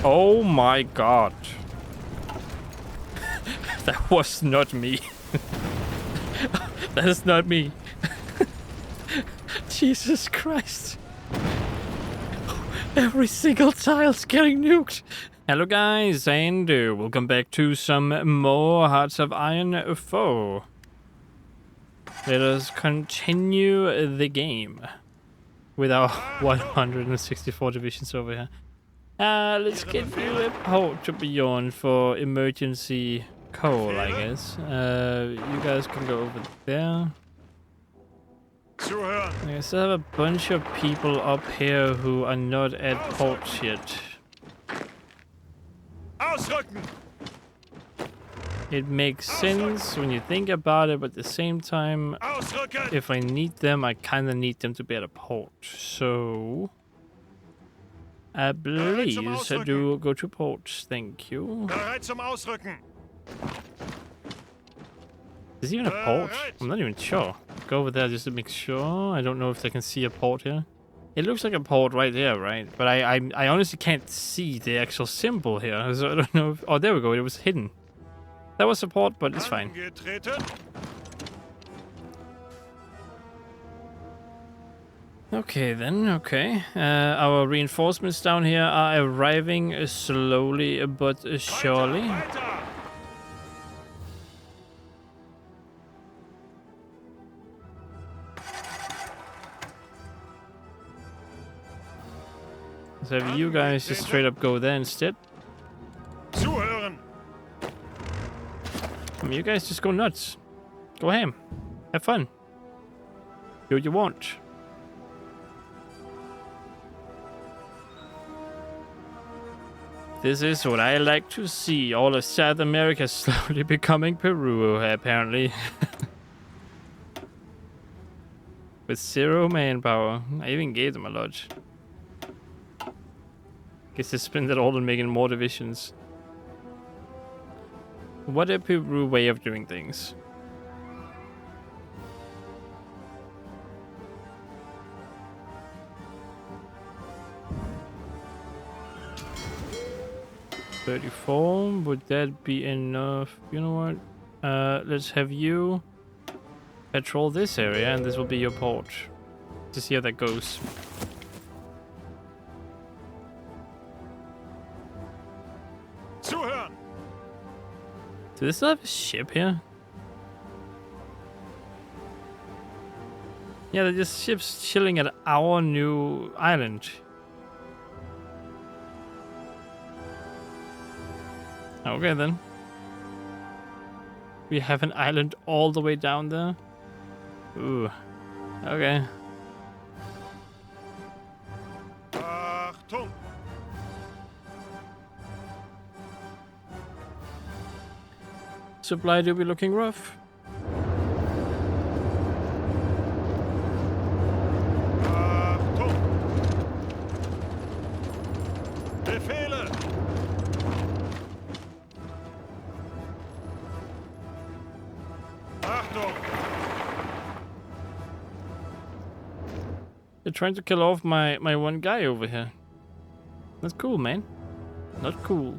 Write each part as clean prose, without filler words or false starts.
Oh my god. That was not me. That is not me. Jesus Christ. Every single tile's getting nuked. Hello guys, and welcome back to some more Hearts of Iron 4. Let us continue the game with our 164 divisions over here. Let's get you a port to be on for emergency coal, I guess. You guys can go over there. I still have a bunch of people up here who are not at ports yet. It makes sense when you think about it, but at the same time, if I need them, I kind of need them to be at a port. So, please do go to ports. Thank you. Is he even a port? I'm not even sure. Go over there just to make sure. I don't know if they can see a port here. It looks like a port right there, right? But I honestly can't see the actual symbol here. So I don't know if... Oh, there we go. It was hidden. That was a port, but it's fine. Okay then, okay. Our reinforcements down here are arriving slowly but surely. So if you guys just straight up go there instead. I mean, you guys just go nuts. Go ham. Have fun. Do what you want. This is what I like to see. All of South America slowly becoming Peru, apparently. With 0 manpower. I even gave them a lot. Guess they spent it all on making more divisions. What a Peru way of doing things. $34, would that be enough? You know what? Let's have you patrol this area, and this will be your port. To see how that goes. Do they still have a ship here? Yeah, they're just ships chilling at our new island. Okay then. We have an island all the way down there. Ooh. Okay. Supply do be looking rough. They're trying to kill off my one guy over here. That's cool, man. Not cool.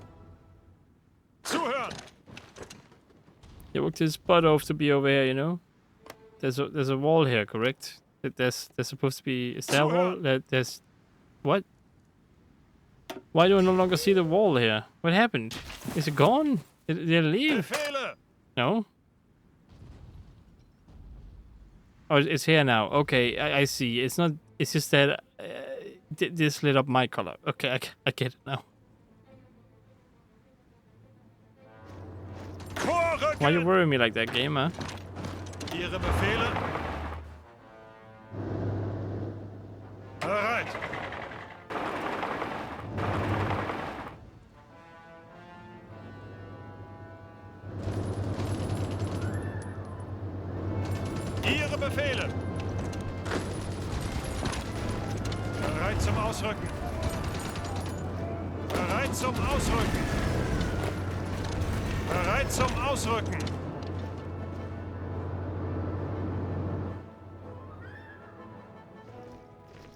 He worked his butt off to be over here, you know? There's a wall here, correct? There's supposed to be... Is there a wall? There's... What? Why do I no longer see the wall here? What happened? Is it gone? Did it leave? No? Oh, it's here now. Okay, I see. It's not... It's just that... this lit up my color. Okay, I get it now. Why you worrying me like that, game, huh? Ihre Befehle. Bereit. Ihre Befehle. Bereit zum Ausrücken. Bereit zum Ausrücken. Bereit zum Ausrücken.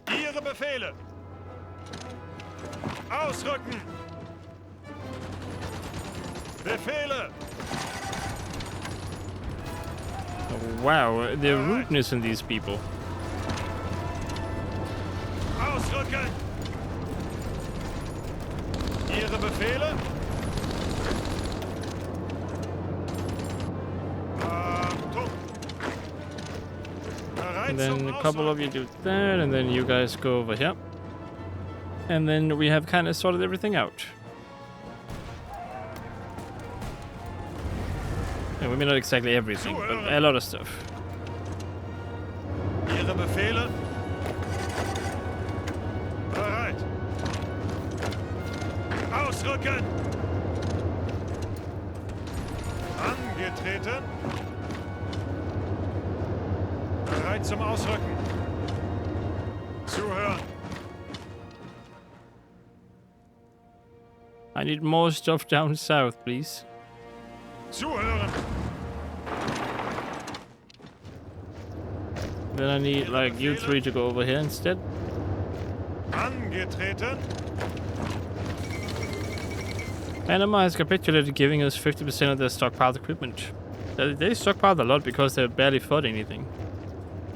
Ihre Befehle. Ausrücken. Befehle! Oh, wow, the rudeness in these people. Ausrücken! Ihre Befehle? Achtung! Bereit And zum then a couple of you do that, and then you guys go over here. And then we have kind of sorted everything out. And we mean not exactly everything, but a lot of stuff. Ihre Befehle? Bereit! Ausrücken! Angetreten! Bereit zum Ausrücken! Zuhören! I need more stuff down south, please. Zuhören! Then I need, like, you three to go over here instead. Angetreten! Panama has capitulated, giving us 50% of their stockpiled equipment. They stockpiled a lot because they barely fought anything.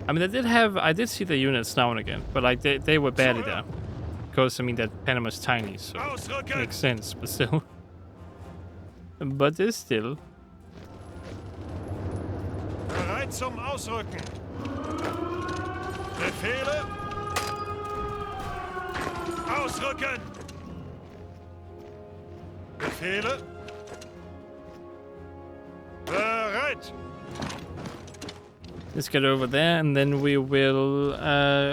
I mean, I did see the units now and again, but like they were barely there. Because, I mean, that Panama's tiny, so it makes sense, but still. But it's still. Bereit zum Ausrücken! Befehle! Ausrücken! Befehle! Bereit! Let's get over there, and then we will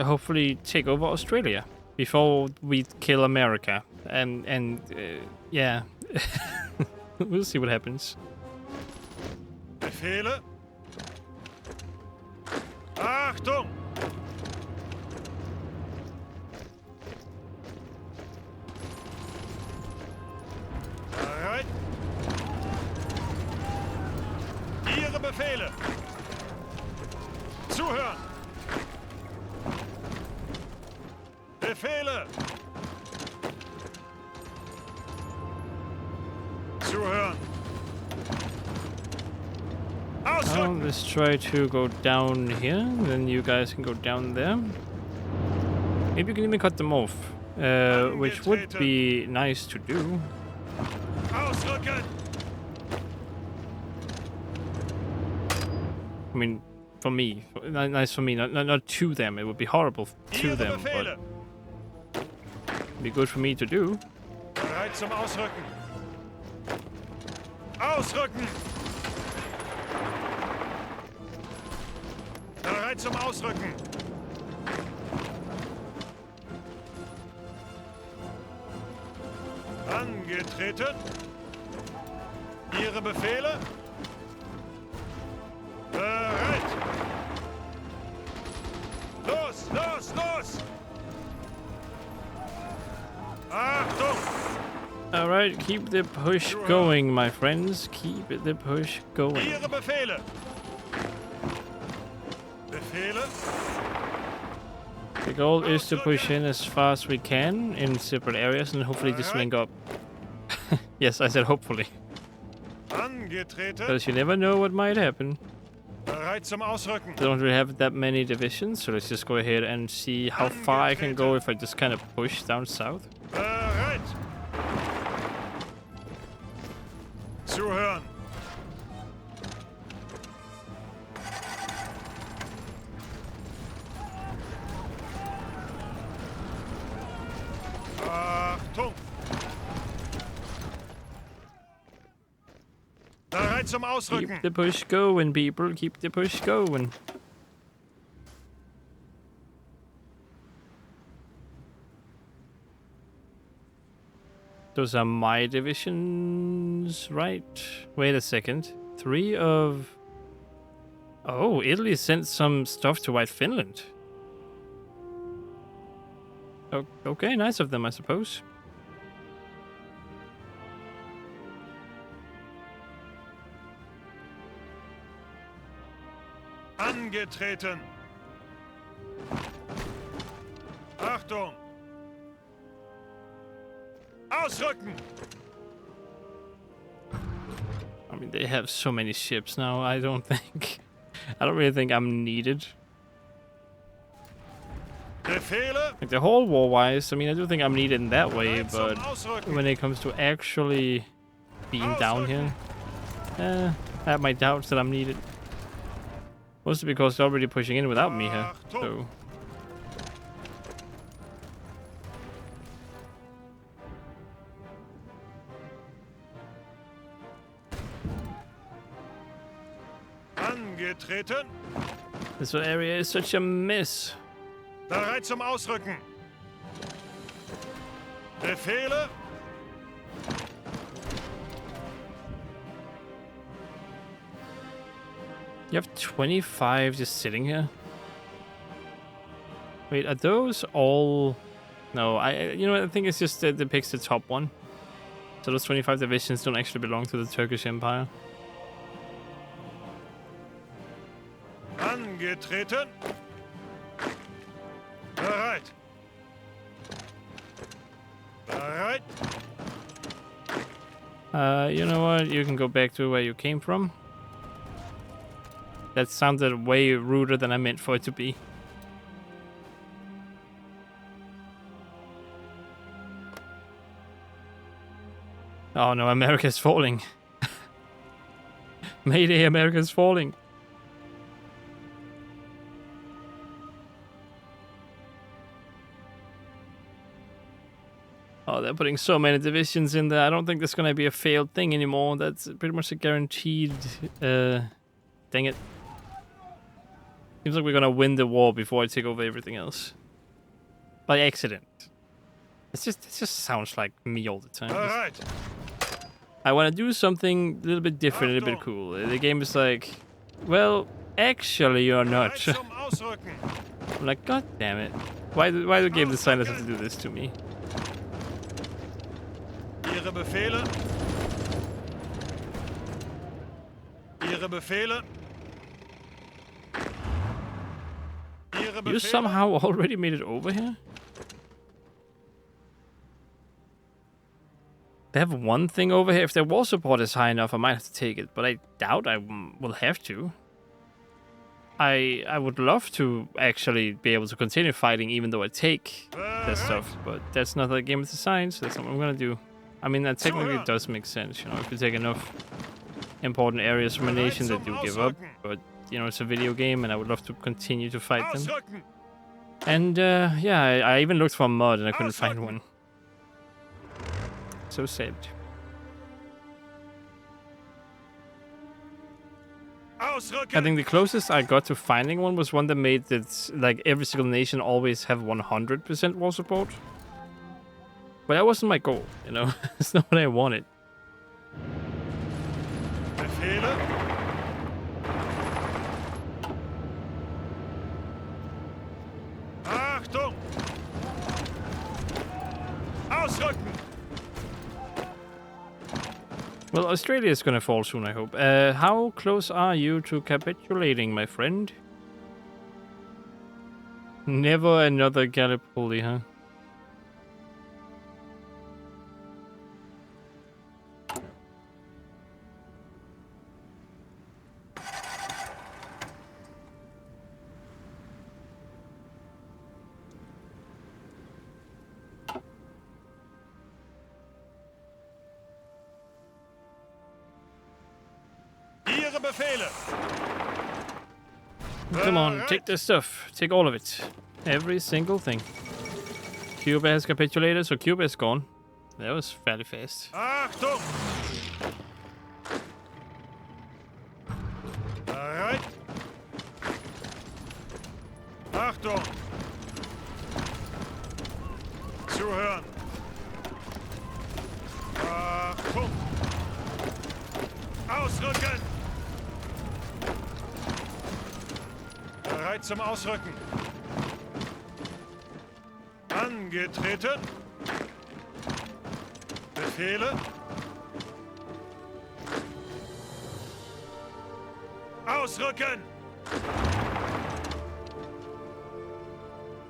hopefully take over Australia before we kill America. And yeah, we'll see what happens. Befehle! Achtung! Bereit! Ihre Befehle! Zuhören! Befehle! Zuhören! Ausrücken! Let's try to go down here, then you guys can go down there. Maybe you can even cut them off, which would be nice to do. Ausrücken! I mean, for me, nice for me, not to them. It would be horrible to Ihre them, Befehle! but it'd be good for me to do. Bereit zum Ausrücken! Ausrücken! Bereit zum Ausrücken! Angetreten! Ihre Befehle? Bereit! Los, los, los! Achtung! All right, keep the push going, my friends. Keep the push going. Ihre Befehle! Befehle? The goal is to push in as fast as we can in separate areas and hopefully just link up. Yes, I said hopefully. Angetreten! Because you never know what might happen. Bereit zum Ausrücken! I don't really have that many divisions, so let's just go ahead and see how far I can go if I just kind of push down south. Bereit! Zuhören! Achtung! Bereit zum Ausrücken! Keep the push going, people. Keep the push going. Those are my divisions, right? Wait a second. 3 of... Oh, Italy sent some stuff to White Finland. Okay, nice of them, I suppose. Angetreten! Achtung! Ausrücken! I mean, they have so many ships now. I don't really think I'm needed. Befehle. Like the whole war-wise, I mean, I do think I'm needed in that way, Bereit zum but Ausrücken. when it comes to actually being down here, I have my doubts that I'm needed. Mostly because they're already pushing in without me here, so... Angetreten. This area is such a mess. Bereit zum Ausrücken. Befehle. You have 25 just sitting here? Wait, are those all... No, you know what, I think it's just that it depicts the top one. So those 25 divisions don't actually belong to the Turkish Empire. Angetreten. Bereit. Bereit. You know what, you can go back to where you came from. That sounded way ruder than I meant for it to be. Oh no, America's falling. Mayday, America's falling. Oh, they're putting so many divisions in there. I don't think that's gonna be a failed thing anymore. That's pretty much a guaranteed... dang it. Seems like we're gonna win the war before I take over everything else. By accident. It just sounds like me all the time. Bereit. I want to do something a little bit different, a little bit cool. The game is like, well, actually you're not. Bereit zum Ausrücken. I'm like, god damn it. Why do game designers have to do this to me? Ihre Befehle. Ihre Befehle. Ihre You Befehle. somehow already made it over here? They have one thing over here. If their war support is high enough, I might have to take it, but I doubt I will have to. I would love to actually be able to continue fighting even though I take that stuff, but that's not how the game is designed, so that's not what I'm gonna do. I mean, that technically does make sense, you know, if you take enough important areas from a nation that do give up, but, you know, it's a video game and I would love to continue to fight them. Ausrücken. And, yeah, I even looked for a mod and I couldn't find one. So sad. Ausrücken. I think the closest I got to finding one was one that made that, like, every single nation always have 100% war support. But that wasn't my goal, you know? That's not what I wanted. Befehle. Achtung. Ausrücken. Well, Australia is gonna fall soon, I hope. How close are you to capitulating, my friend? Never another Gallipoli, huh? Ihre Befehle. Come on, take this stuff. Take all of it. Every single thing. Cuba has capitulated, so Cuba is gone. That was fairly fast. Achtung. Bereit. Achtung. Zuhören. Achtung. Ausrücken. Bereit zum Ausrücken. Angetreten. Befehle. Ausrücken.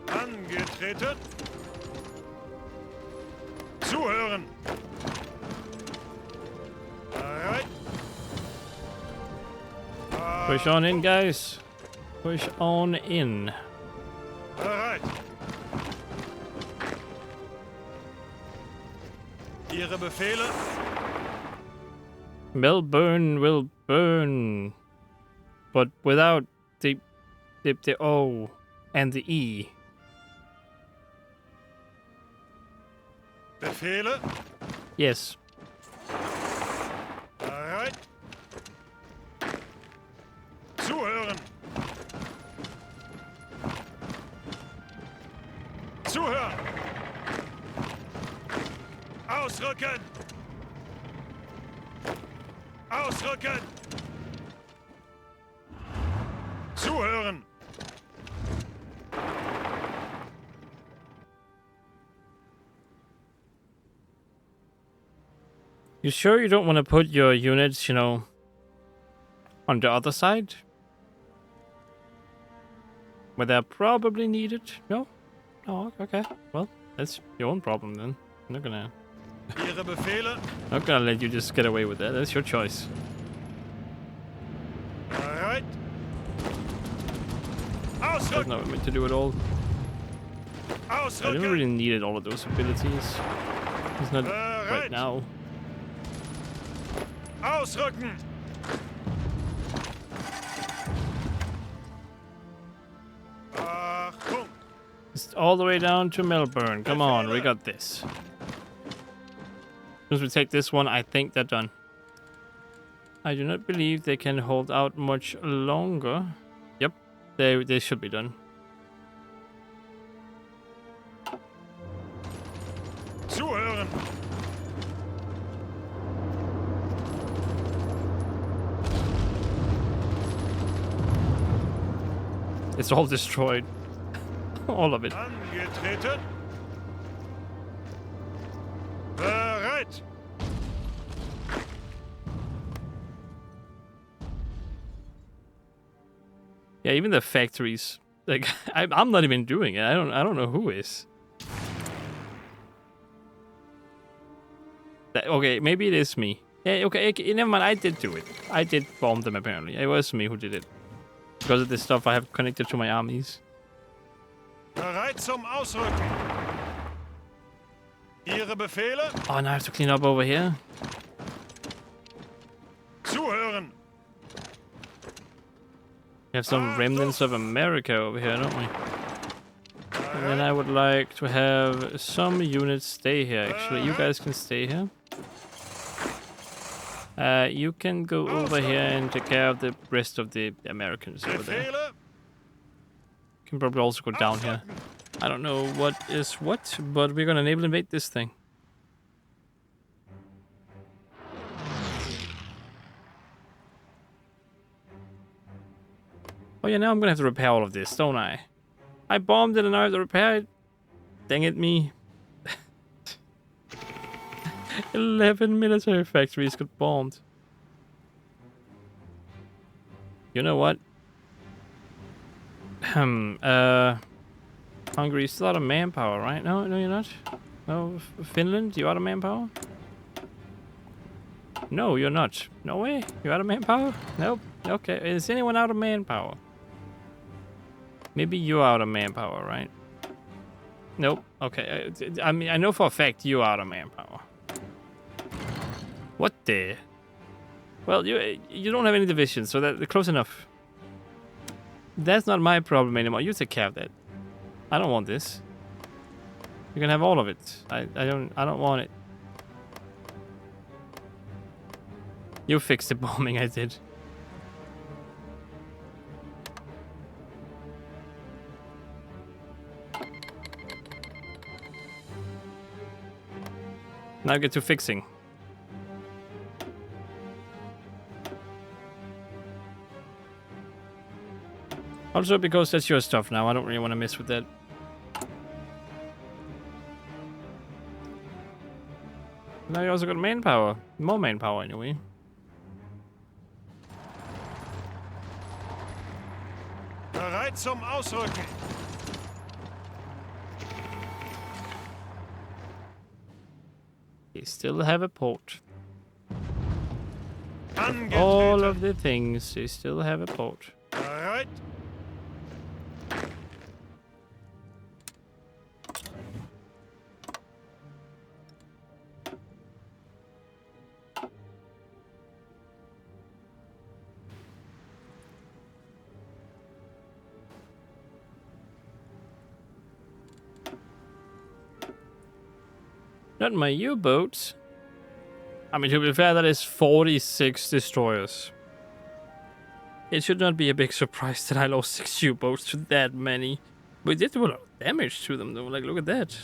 Angetreten. Zuhören. Bereit. Push on in, guys. Push on in. Bereit. Ihre Befehle? Melbourne will burn. But without the O and the E. Befehle? Yes. Bereit. Zuhören. Zuhören. Ausrücken. Ausrücken. Zuhören. You sure you don't want to put your units, you know, on the other side? Where they're probably needed? No? Oh, okay. Well, that's your own problem then. I'm not gonna... Ihre Befehle? Not gonna let you just get away with that. That's your choice. Bereit. That's Ausrücken. not meant to do it all. I never Ausrücken. really needed all of those abilities. It's not right Bereit. now. Ausrücken. Achtung. It's all the way down to Melbourne. Come on, we got this. As we take this one, I think they're done. I do not believe they can hold out much longer. Yep, they should be done. Zuhören. It's all destroyed. All of it. Angetreten. Bereit. Yeah, even the factories. Like I'm not even doing it. I don't know who is. Okay, maybe it is me. Yeah, okay, never mind. I did do it. I did bomb them apparently. It was me who did it. Because of this stuff I have connected to my armies. Bereit zum Ausrücken. Ihre Befehle? Oh, now I have to clean up over here. Zuhören. We have some remnants of America over here, don't we? And then I would like to have some units stay here, actually. You guys can stay here. You can go over here and take care of the rest of the Americans over there. Befehle? You can probably also go down here. I don't know what is what, but we're gonna naval invade this thing. Oh yeah, now I'm gonna have to repair all of this, don't I? I bombed it and now I have to repair it. Dang it, me. 11 military factories got bombed. You know what? Hungary is still out of manpower, right? No, you're not. No, Finland, you out of manpower? No, you're not. No way. You're out of manpower? Nope. Okay. Is anyone out of manpower? Maybe you're out of manpower, right? Nope. Okay. I mean, I know for a fact you're out of manpower. What the? Well, you don't have any divisions, so that's close enough. That's not my problem anymore. You take care of that. I don't want this. You can have all of it. I don't want it. You fixed the bombing I did. Now get to fixing. Also, because that's your stuff now, I don't really want to mess with that. Now you also got manpower. More manpower, anyway. Bereit zum Ausrücken. You still have a port. all of Angetreten. the things, they still have a port. Bereit. Not my U-boats. I mean, to be fair, that is 46 destroyers. It should not be a big surprise that I lost 6 U-boats to that many. We did do a lot of damage to them, though. Like, look at that.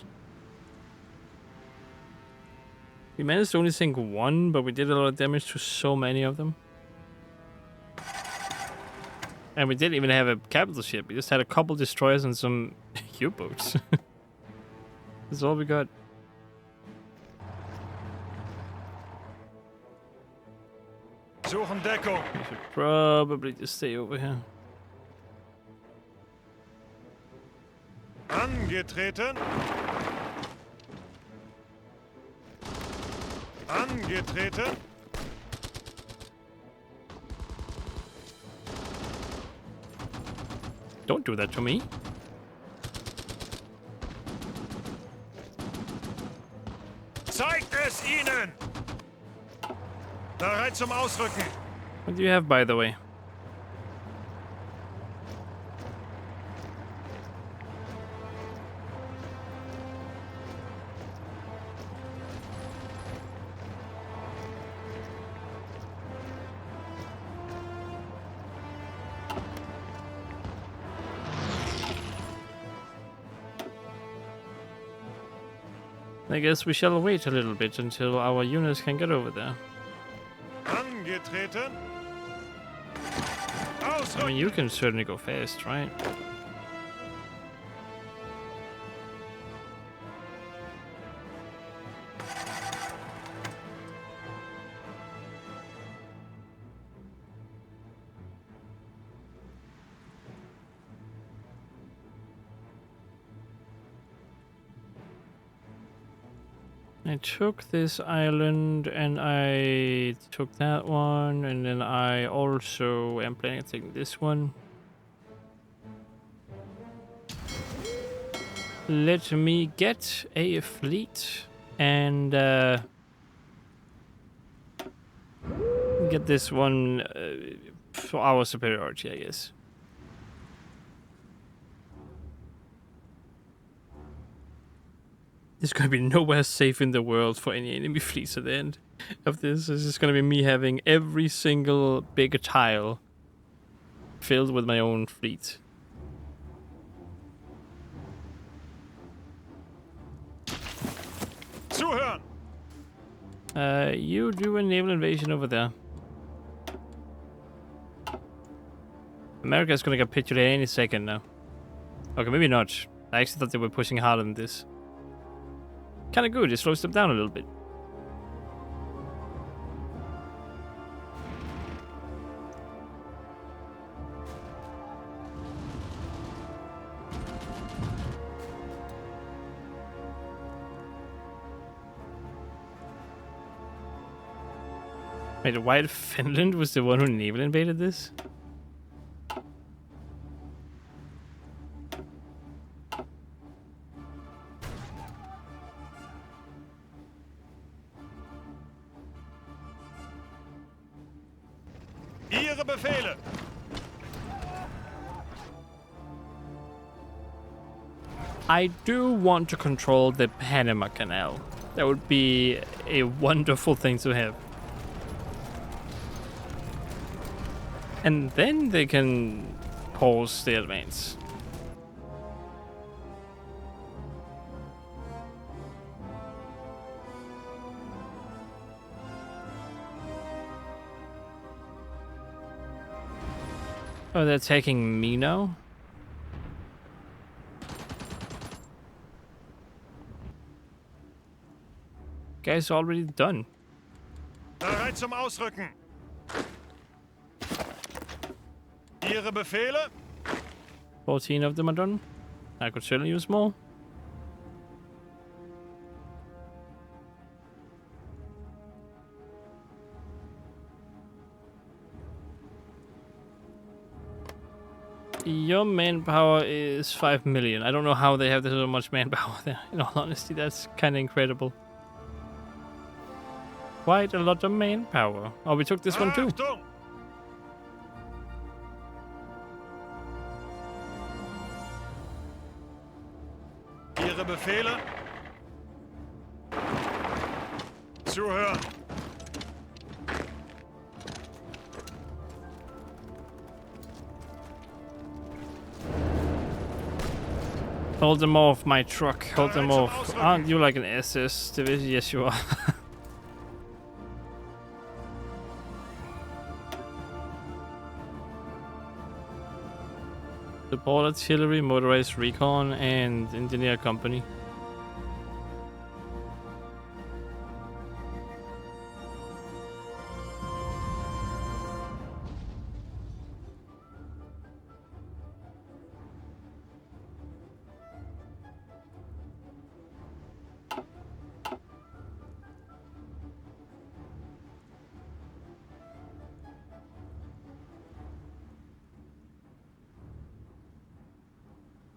We managed to only sink 1, but we did a lot of damage to so many of them. And we didn't even have a capital ship. We just had a couple destroyers and some U-boats. That's all we got. Suchen Deckung. We should probably just stay over here. Angetreten. Angetreten. Don't do that to me. Zeigt es ihnen! Bereit zum Ausrücken. What do you have, by the way? I guess we shall wait a little bit until our units can get over there. Angetreten. I Ausrücken. mean, you can certainly go fast, right? I took this island and I took that one, and then I also am planning on taking this one. Let me get a fleet and get this one for our superiority, I guess. There's gonna be nowhere safe in the world for any enemy fleets at the end of this. This is gonna be me having every single big tile filled with my own fleet. Zuhören. You do a naval invasion over there. America's gonna capitulate any second now. Okay, maybe not. I actually thought they were pushing harder than this. Kinda good, it slows them down a little bit. Wait, why Finland was the one who naval invaded this? Ihre Befehle. I do want to control the Panama Canal. That would be a wonderful thing to have. And then they can pause the advance. Oh, they're taking me now? Guys, already done. Bereit zum Ausrücken. Ihre Befehle. 14 of them are done. I could certainly use more. Your manpower is 5 million. I don't know how they have so much manpower there. In all honesty, that's kind of incredible. Quite a lot of manpower. Oh, we took this one too. Achtung! Ihre Befehle? Zuhören. Hold them off, my truck. Hold them off. Aren't you like an SS division? Yes, you are. Support artillery, motorized recon, and engineer company.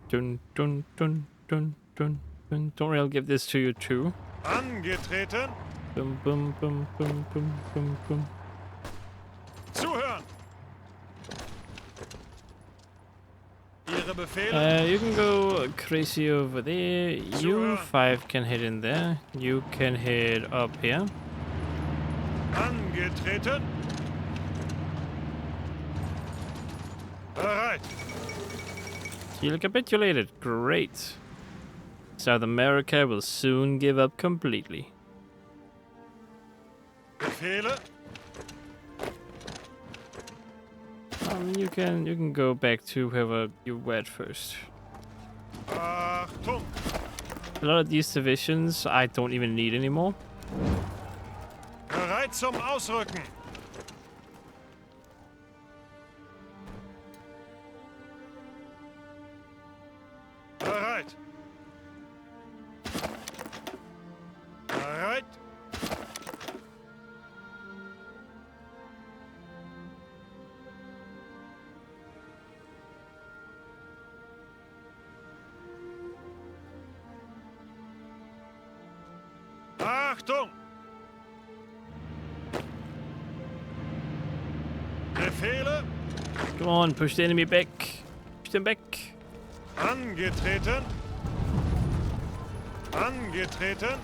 Dun dun dun dun dun dun. Don't worry, I'll give this to you too. Angetreten. Boom boom boom boom boom boom boom. Zuhören. Ihre Befehle? You can go crazy over there. You 5 can hit in there. You can hit up here. Angetreten. Bereit. You'll capitulated. Great. South America will soon give up completely. Befehle? You can go back to whoever you were at first. Achtung! A lot of these divisions I don't even need anymore. Bereit zum Ausrücken. Bereit. Bereit. Achtung! Befehle? Come on, push the enemy back. Push them back. Angetreten. Angetreten.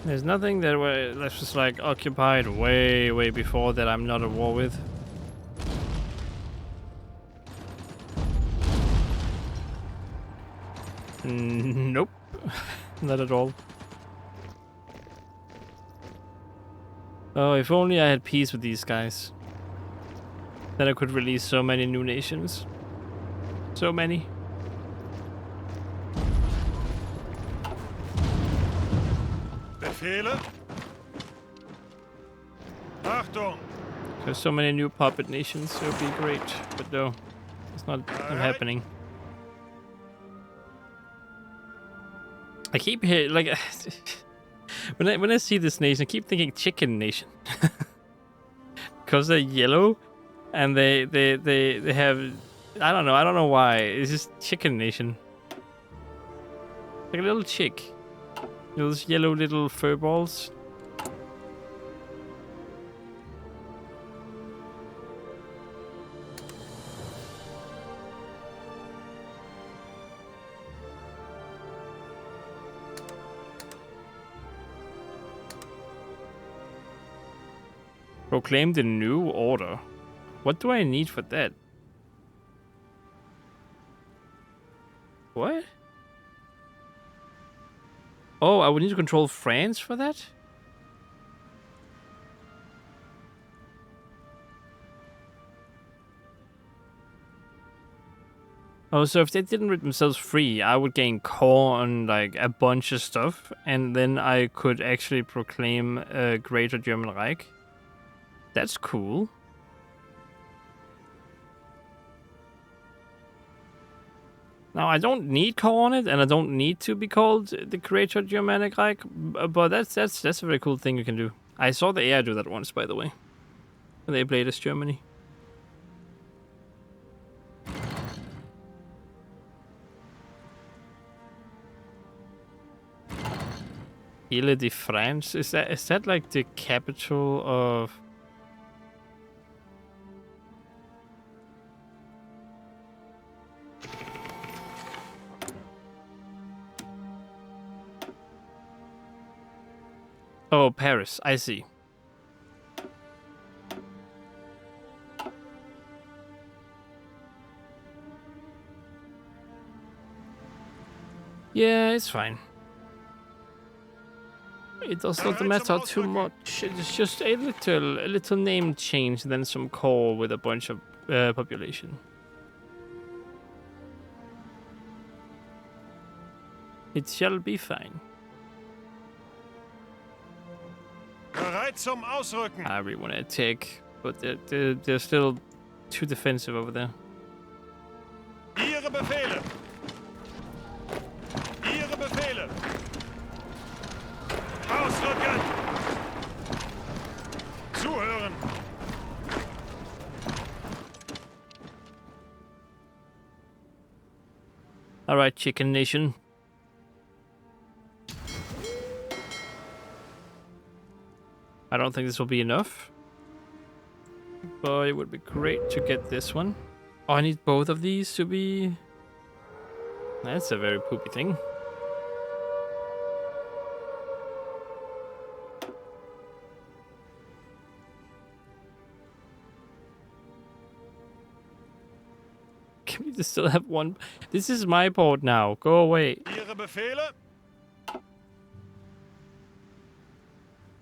There's nothing that's just like occupied way before that I'm not at war with. Nope. Not at all. Oh, if only I had peace with these guys. Then I could release so many new nations. So many. Befehle? Achtung! There's so many new puppet nations, it would be great. But no, it's not happening. I keep hearing, like, when I see this nation, I keep thinking chicken nation. Because they're yellow, and they have, I don't know why, it's just chicken nation. Like a little chick. Those yellow little fur balls. Proclaim the new order. What do I need for that? What? Oh, I would need to control France for that? Oh, so if they didn't rip themselves free, I would gain corn, like a bunch of stuff, and then I could actually proclaim a Greater German Reich. That's cool. Now, I don't need co on it, and I don't need to be called the Creator Germanic Reich, but that's a very cool thing you can do. I saw the AI do that once, by the way, when they played as Germany. Ile-de-France? Is that like the capital of... Oh, Paris. I see. Yeah, it's fine. It does not matter too much. It's just a little name change, then some core with a bunch of population. It shall be fine. Bereit zum Ausrücken. I really want to attack, but they're still too defensive over there. Ihre Befehle. Ihre Befehle. Ausrücken. Zuhören. All right, Chicken Nation. I don't think this will be enough, but it would be great to get this one. Oh, I need both of these to be... That's a very poopy thing. Can we just still have one? This is my port now. Go away. Ihre Befehle.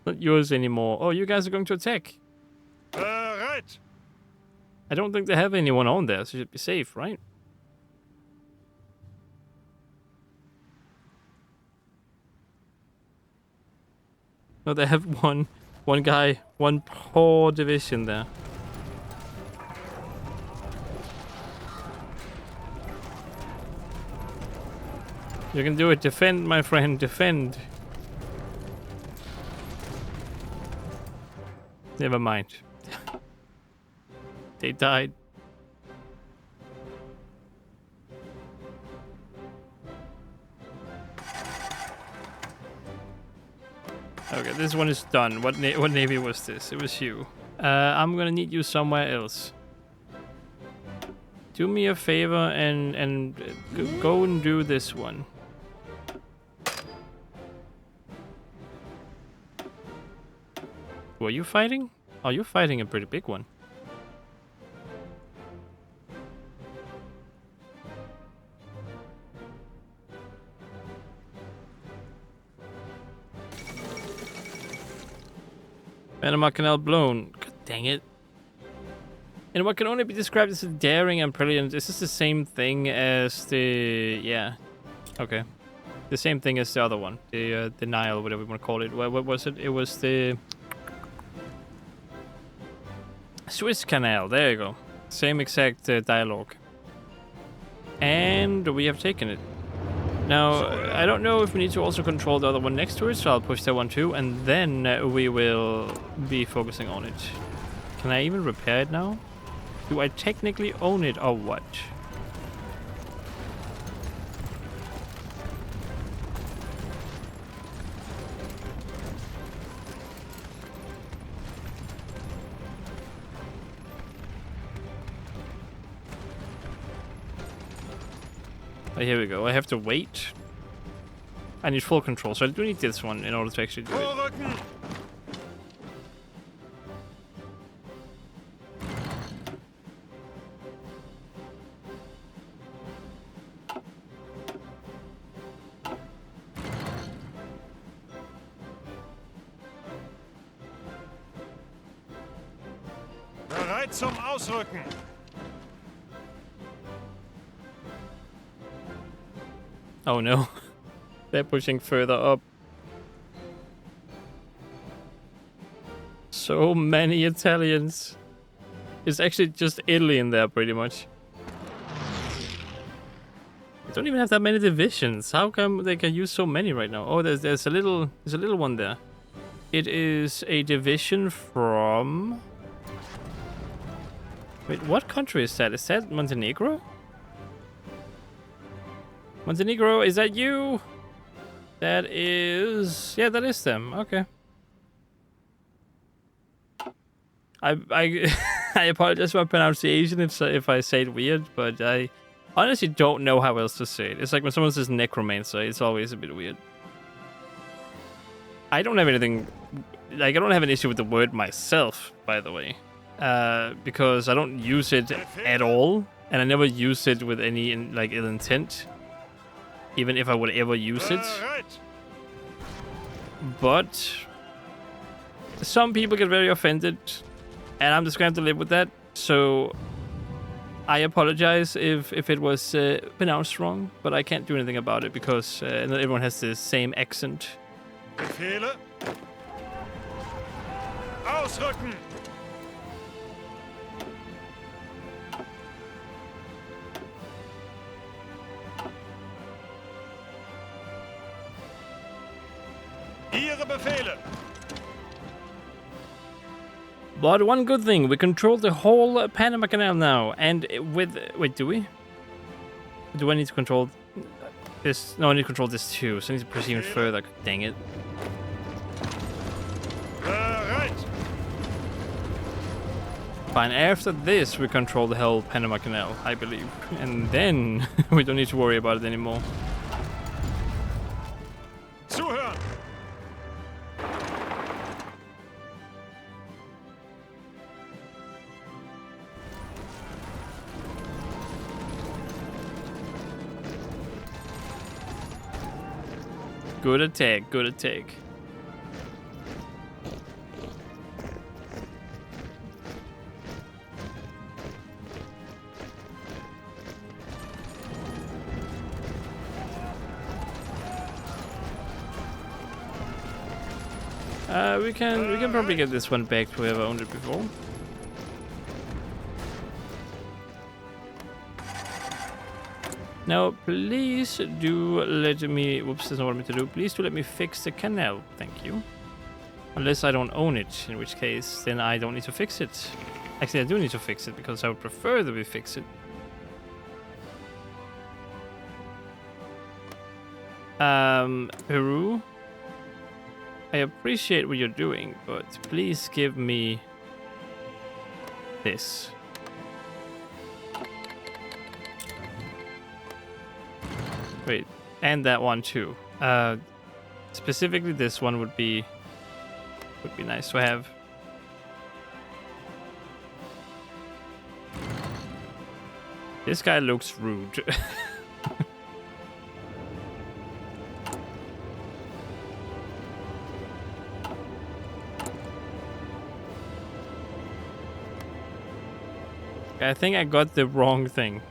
Not yours anymore. Oh, you guys are going to attack. Bereit. I don't think they have anyone on there, so you should be safe, right? No, they have one guy, one poor division there. You can do it. Defend, my friend. Defend. Never mind. They died. Okay, this one is done. What navy was this? It was you. I'm gonna need you somewhere else. Do me a favor and go and do this one. Who are you fighting? Oh, you're fighting a pretty big one. Panama Canal blown. God dang it. And what can only be described as daring and brilliant. Is this the same thing as the... Yeah. Okay. The same thing as the other one. The Nile, whatever you want to call it. What was it? It was the... Swiss Canal, there you go. Same exact dialogue. And we have taken it. Now, I don't know if we need to also control the other one next to it, so I'll push that one too, and then we will be focusing on it. Can I even repair it now? Do I technically own it or what? Oh, here we go. I have to wait. I need full control, so I do need this one in order to actually do it. Vorrücken. Bereit zum Ausrücken. Oh no. They're pushing further up. So many Italians. It's actually just Italy in there, pretty much. They don't even have that many divisions. How come they can use so many right now? Oh, there's a little one there. It is a division from. Wait, what country is that? Is that Montenegro? Montenegro, is that you? That is... Yeah, that is them. Okay. I I apologize for my pronunciation if I say it weird, but I honestly don't know how else to say it. It's like when someone says necromancer, it's always a bit weird. I don't have anything... Like, I don't have an issue with the word myself, by the way. Because I don't use it at all, and I never use it with any, like, ill intent. Even if I would ever use it. But some people get very offended, and I'm just going to have to live with that. So I apologize if it was pronounced wrong, but I can't do anything about it because not everyone has the same accent. Befehle. Ausrücken. Ihre Befehle. But one good thing, we control the whole Panama Canal now, and with... Wait, do we? Do I need to control this? No, I need to control this too, so I need to proceed even further. Dang it. Bereit. Fine, after this, we control the whole Panama Canal, I believe. And then, we don't need to worry about it anymore. Zuhören. Good attack, good attack. We can probably get this one back to whoever owned it before. Now, please do let me... Whoops, that's not what I meant to do. Please do let me fix the canal. Thank you. Unless I don't own it, in which case, then I don't need to fix it. Actually, I do need to fix it, because I would prefer that we fix it. Peru? I appreciate what you're doing, but please give me... this. Wait, and that one too. Specifically this one would be nice to have. This guy looks rude. I think I got the wrong thing.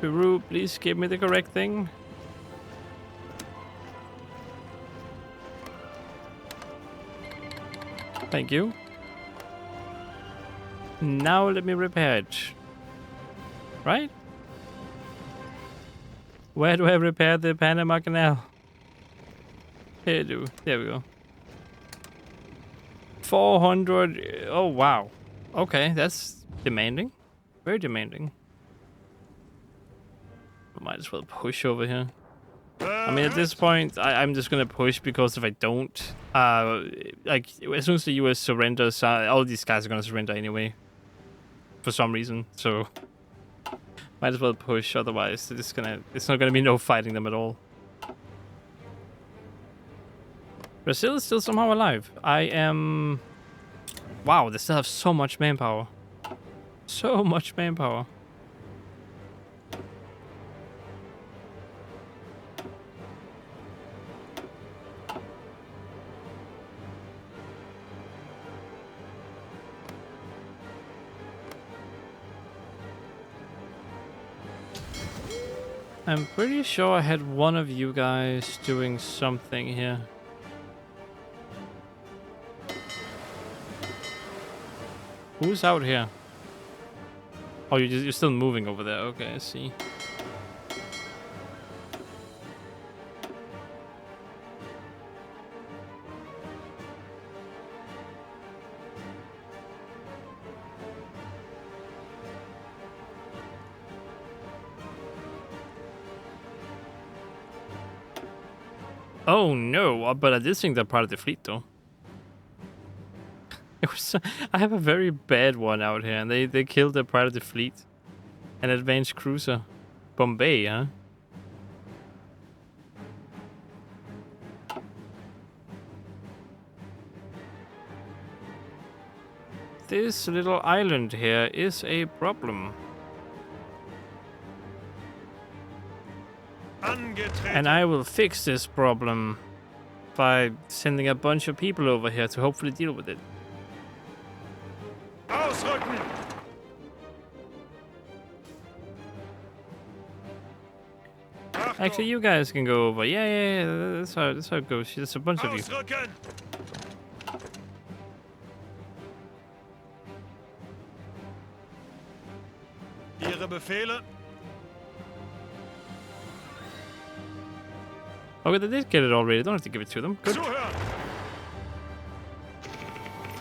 Peru, please give me the correct thing. Thank you. Now let me repair it. Right? Where do I repair the Panama Canal? Here I do. There we go. 400. Oh, wow. Okay, that's demanding. Very demanding. Might as well push over here. I mean, at this point, I'm just gonna push because if I don't, like, as soon as the US surrenders, all these guys are gonna surrender anyway. For some reason, so might as well push. Otherwise, it's not gonna be no fighting them at all. Brazil is still somehow alive. I am. Wow, they still have so much manpower. So much manpower. I'm pretty sure I had one of you guys doing something here. Who's out here? Oh, you're still moving over there. Okay, I see. Oh no, but I did think they're part of the fleet though. It was, I have a very bad one out here, and they killed a part of the fleet. An advanced cruiser. Bombay, huh? This little island here is a problem. Angetreten. And I will fix this problem by sending a bunch of people over here to hopefully deal with it. Ausrücken. Actually, you guys can go over. Yeah, that's how it goes. There's a bunch of you. Ausrücken. Ihre Befehle. Okay, they did get it already. Don't have to give it to them. Good. Zuhören.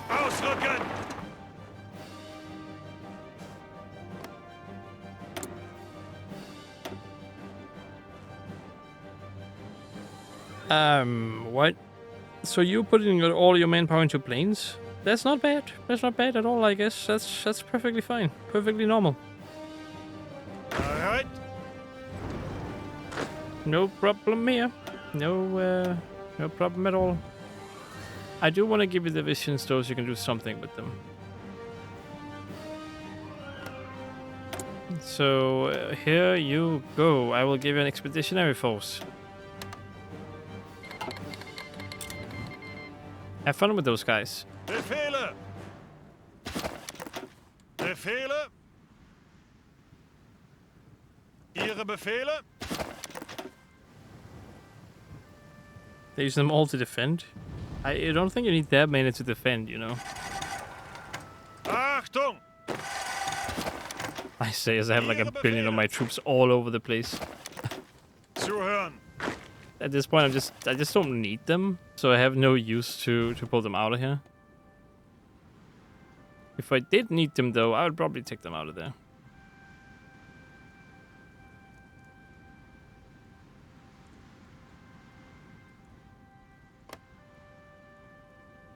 Ausrücken. What? So you putting all your manpower into planes? That's not bad. That's not bad at all, I guess. That's perfectly fine. Perfectly normal. Bereit. No problem here. No problem at all. I do want to give you the visions though, so you can do something with them. So here you go. I will give you an expeditionary force. Have fun with those guys. Befehle. Befehle. Ihre Befehle. They use them all to defend. I don't think you need that many to defend, you know. Achtung. I say as I have like a billion of my troops all over the place. Zuhören. At this point, I just don't need them, so I have no use to pull them out of here. If I did need them though, I would probably take them out of there.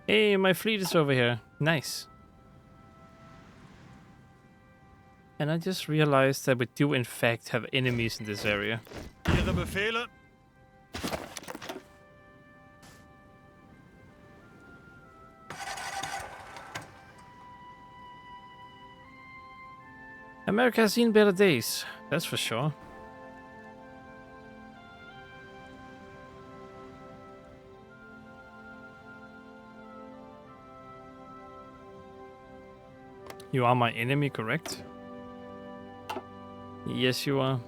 Hey, my fleet is over here. Nice. And I just realized that we do in fact have enemies in this area. Ihre Befehle. America has seen better days, that's for sure. You are my enemy, correct? Yes, you are.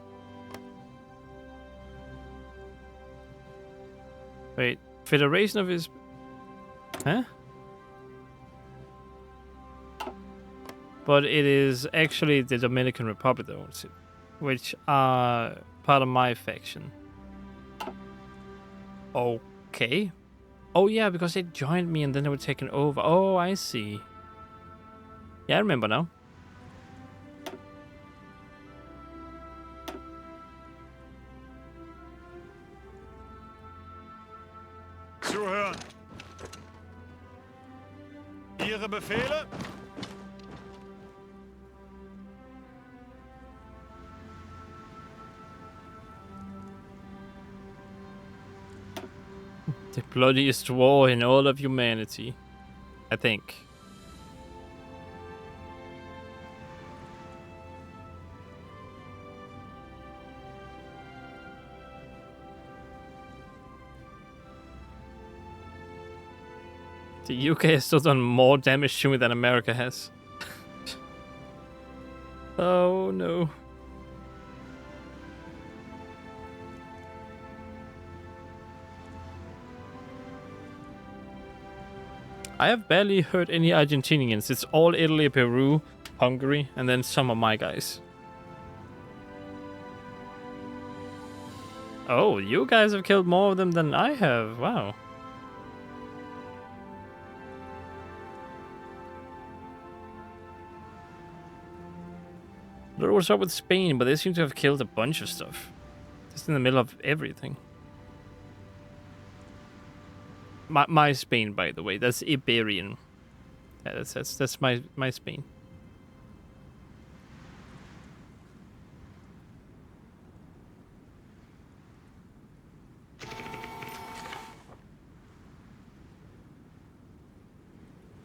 Wait, Federation of his... Huh? But it is actually the Dominican Republic that owns it, which are part of my faction. Okay. Oh yeah, because they joined me and then they were taken over. Oh, I see. Yeah, I remember now. Zuhören. Ihre Befehle. The bloodiest war in all of humanity, I think. The UK has still done more damage to me than America has. Oh no. I have barely hurt any Argentinians. It's all Italy, Peru, Hungary, and then some of my guys. Oh, you guys have killed more of them than I have. Wow. What's up with Spain? But they seem to have killed a bunch of stuff. Just in the middle of everything. My Spain, by the way. That's Iberian. Yeah, that's my Spain.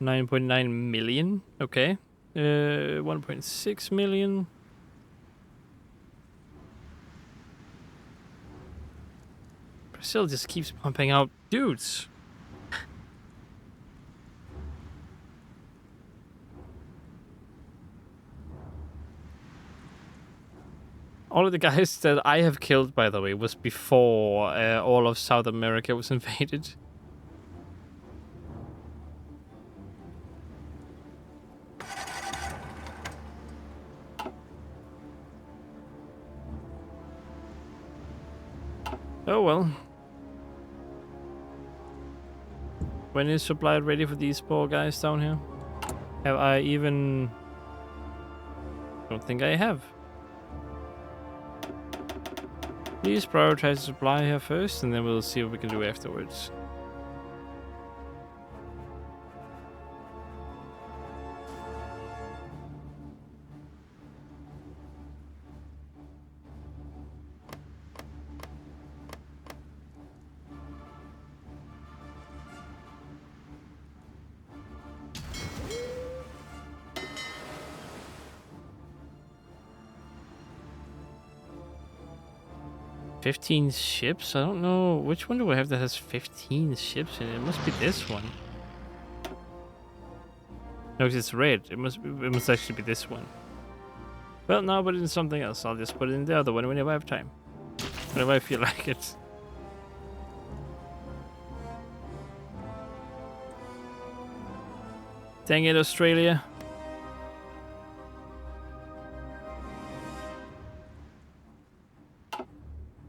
$9.9 million. Okay. 1.6 million. Brazil just keeps pumping out dudes. All of the guys that I have killed, by the way, was before all of South America was invaded. Oh well. When is supply ready for these poor guys down here? Have I even... Don't think I have. Please prioritize supply here first, and then we'll see what we can do afterwards. "15 ships? I don't know. Which one do I have that has 15 ships in it? It must be this one. No, it's red. It must actually be this one. Well, now I'll put it in something else. I'll just put it in the other one whenever I have time. Whenever I feel like it. Dang it, Australia.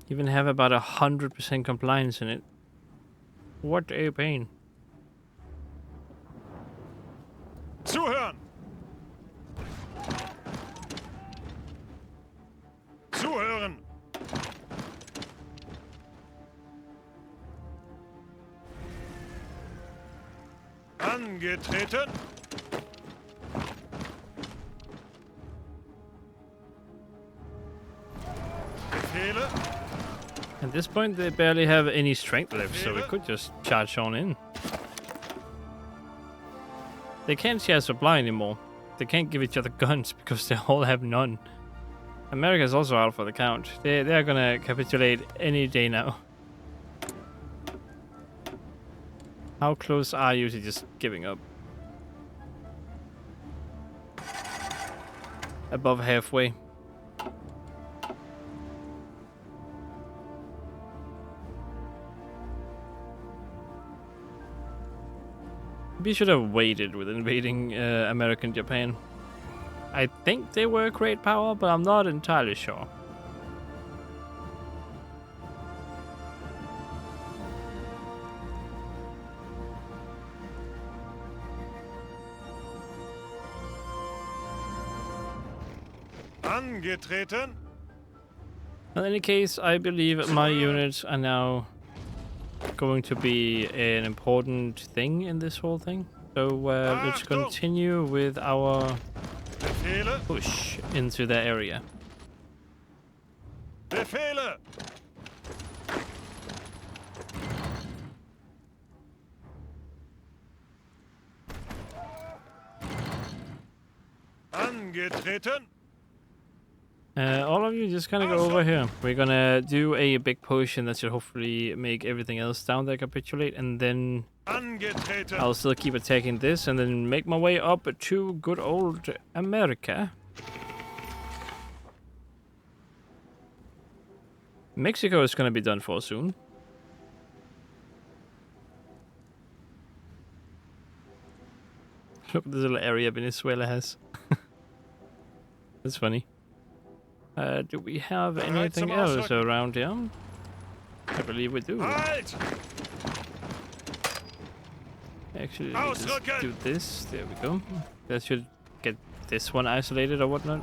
Even have about 100% compliance in it. What a pain. Zuhören! Zuhören! Angetreten! Befehle! At this point, they barely have any strength left, so we could just charge on in. They can't share supply anymore. They can't give each other guns because they all have none. America's also out for the count. They're gonna capitulate any day now. How close are you to just giving up? Above halfway. We should have waited with invading American Japan. I think they were a great power, but I'm not entirely sure. Angetreten! In any case, I believe my units are now going to be an important thing in this whole thing. So let's continue with our Befehle! push into the area. Befehle! Angetreten! All of you just kind of go over here. We're gonna do a big push, and that should hopefully make everything else down there capitulate, and then Angetreten! I'll still keep attacking this, and then make my way up to good old America. Mexico is gonna be done for soon. Look at this little area Venezuela has. That's funny. Do we have anything else around here? I believe we do. Halt! Actually, let me just do this. There we go. That should get this one isolated or whatnot.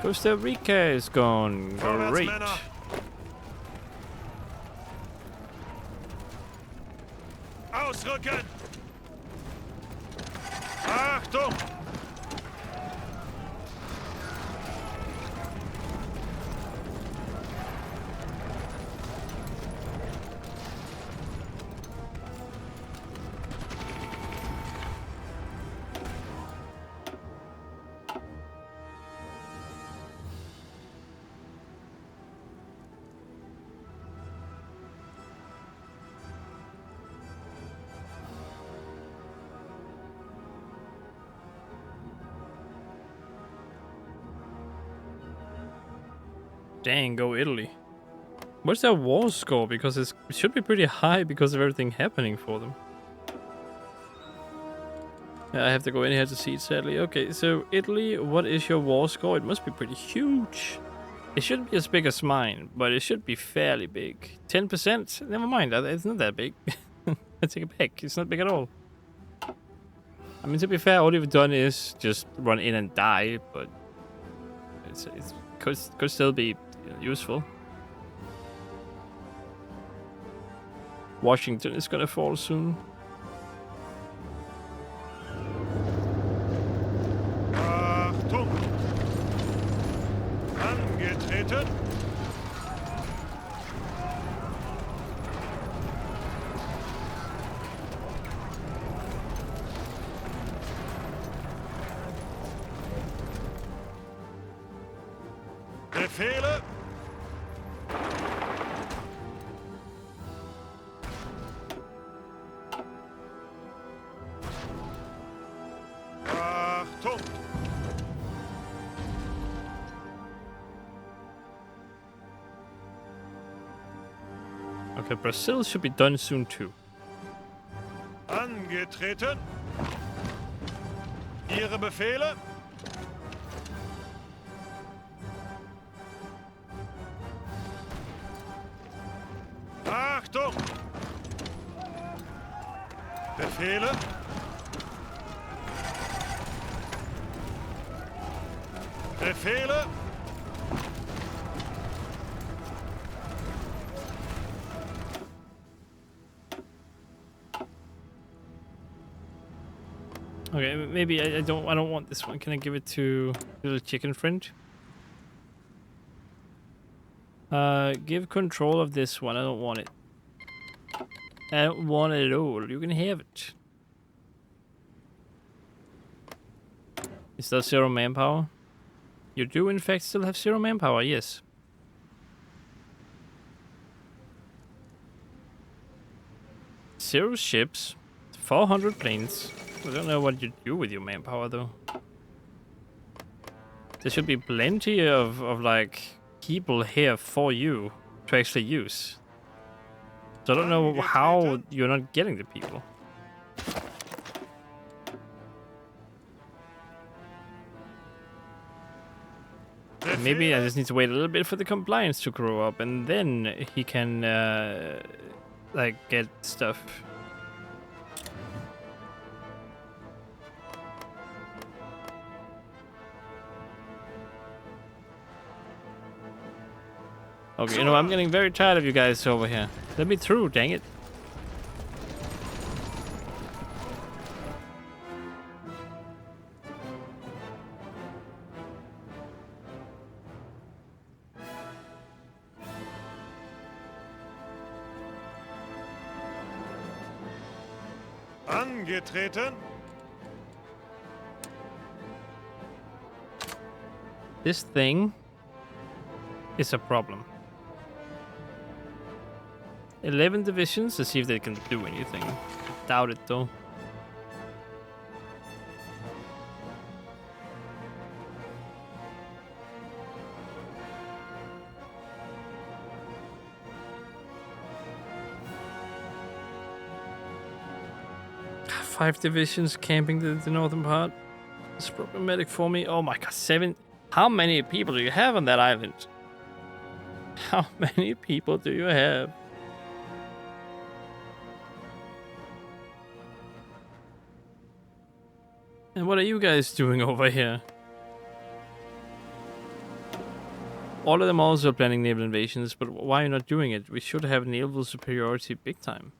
Costa Rica is gone. Vorwärts, Great. Männer. Ausrücken! Achtung! Dang, go Italy. What's their war score? Because it should be pretty high because of everything happening for them. Yeah, I have to go in here to see it, sadly. Okay, so Italy, what is your war score? It must be pretty huge. It shouldn't be as big as mine, but it should be fairly big. 10%? Never mind, it's not that big. I take it back, it's not big at all. I mean, to be fair, all you've done is just run in and die, but it could still be useful. Washington is gonna fall soon. Achtung! Angetreten! Befehle! Achtung! Okay, Brazil should be done soon too. Angetreten! Ihre Befehle! Achtung! Befehle! Befehle! Okay, maybe I don't want this one. Can I give it to little chicken friend? Give control of this one. I don't want it. I don't want it at all. You can have it. Is that 0 manpower? You do in fact still have 0 manpower, yes. Zero ships, 400 planes. I don't know what you do with your manpower though. There should be plenty of like people here for you to actually use. So I don't know how you're not getting the people. Maybe I just need to wait a little bit for the compliance to grow up, and then he can like get stuff. Okay, you know, I'm getting very tired of you guys over here. Let me through, dang it. Angetreten! This thing is a problem. 11 divisions, let's see if they can do anything. Doubt it though. Five divisions camping the northern part. It's problematic for me. Oh my god, 7. How many people do you have on that island? How many people do you have? And what are you guys doing over here? All of them also planning naval invasions, but why are you not doing it? We should have naval superiority big time.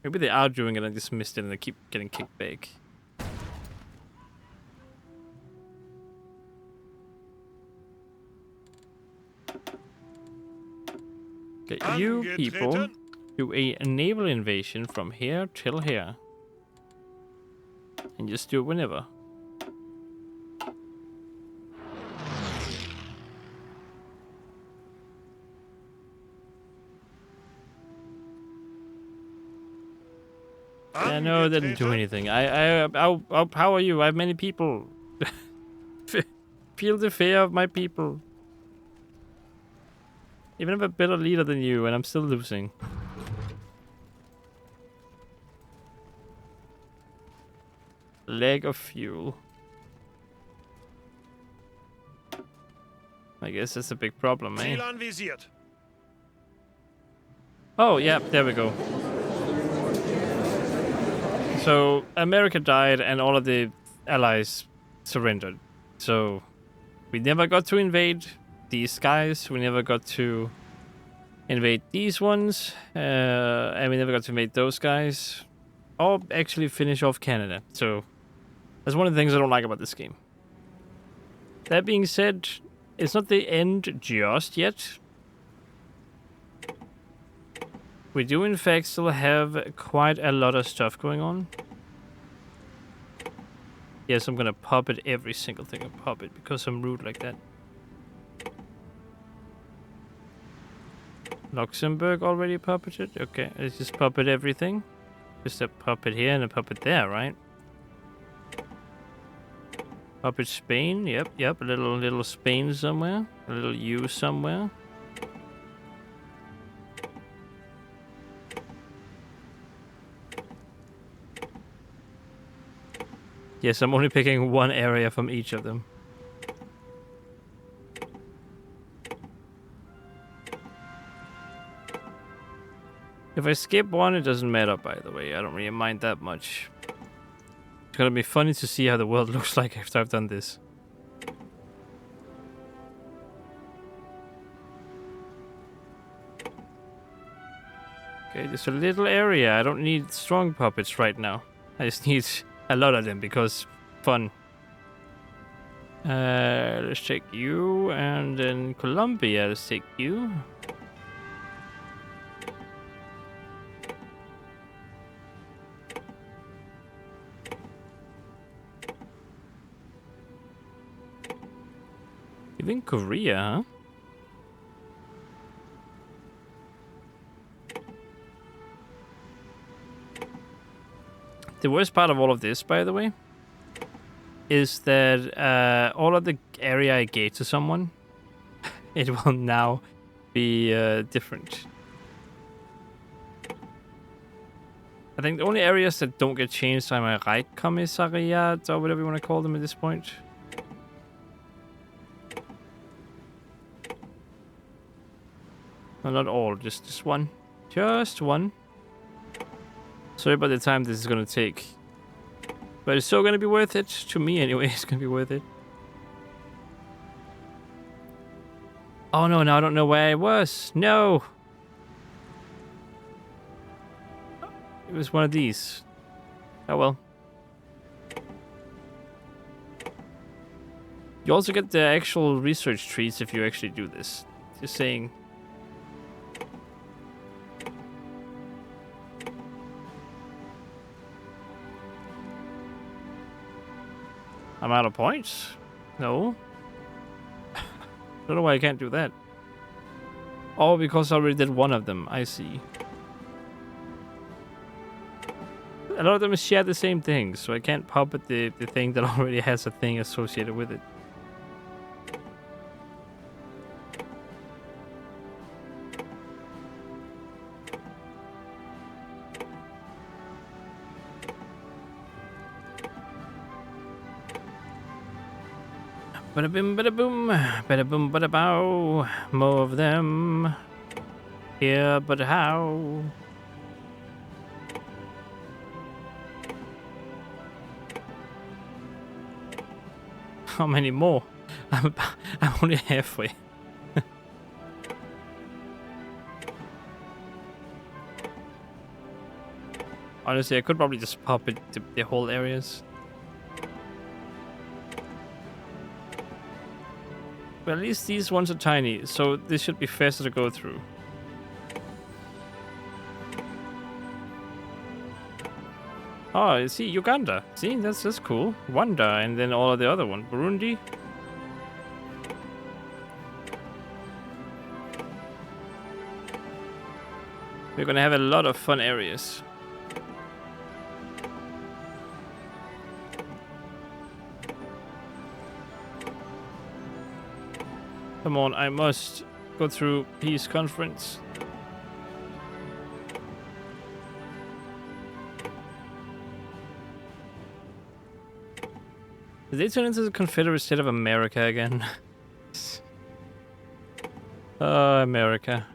Maybe they are doing it and just missed it and they keep getting kicked back. Okay, you people do a naval invasion from here till here. And just do it whenever. Yeah, no, it didn't do anything. I'll power you. I have many people. Feel the fear of my people. Even if I'm a better leader than you, and I'm still losing. Lack of fuel. I guess that's a big problem, eh? Ziel anvisiert. Oh, yeah, there we go. So, America died and all of the allies surrendered. So, we never got to invade these guys. We never got to invade these ones. And we never got to invade those guys. Or actually finish off Canada. So, that's one of the things I don't like about this game. That being said, it's not the end just yet. We do in fact still have quite a lot of stuff going on. Yes, I'm gonna pop it every single thing I pop it because I'm rude like that. Luxembourg already puppeted? Okay, let's just puppet everything. Just a puppet here and a puppet there, right? Puppet Spain, yep, a little Spain somewhere. A little U somewhere. Yes, I'm only picking one area from each of them. If I skip one, it doesn't matter, by the way. I don't really mind that much. It's gonna be funny to see how the world looks like after I've done this. Okay, just a little area. I don't need strong puppets right now. I just need a lot of them because fun. Let's take you, and then Colombia, let's take you. Even Korea, huh? The worst part of all of this, by the way, is that all of the area I gave to someone, it will now be different. I think the only areas that don't get changed are my Reichskommissariat, or whatever you want to call them at this point. No, not all, just one. Just one. Sorry about the time this is gonna take. But it's still gonna be worth it. To me anyway, it's gonna be worth it. Oh no, now I don't know where I was. No! It was one of these. Oh well. You also get the actual research trees if you actually do this. Just saying. I'm out of points? No. Don't know why I can't do that. Oh, because I already did one of them. I see. A lot of them share the same thing, so I can't puppet the thing that already has a thing associated with it. Bada boom, bada boom, bada boom, bada bow. More of them. Here, but how? How many more? I'm only halfway. Honestly, I could probably just pop it to the whole areas. But at least these ones are tiny, so this should be faster to go through. Oh, see, Uganda. See, that's cool. Rwanda, and then all of the other one. Burundi. We're gonna have a lot of fun areas. Come on, I must go through peace conference. Did they turn into the Confederate State of America again? Oh, America.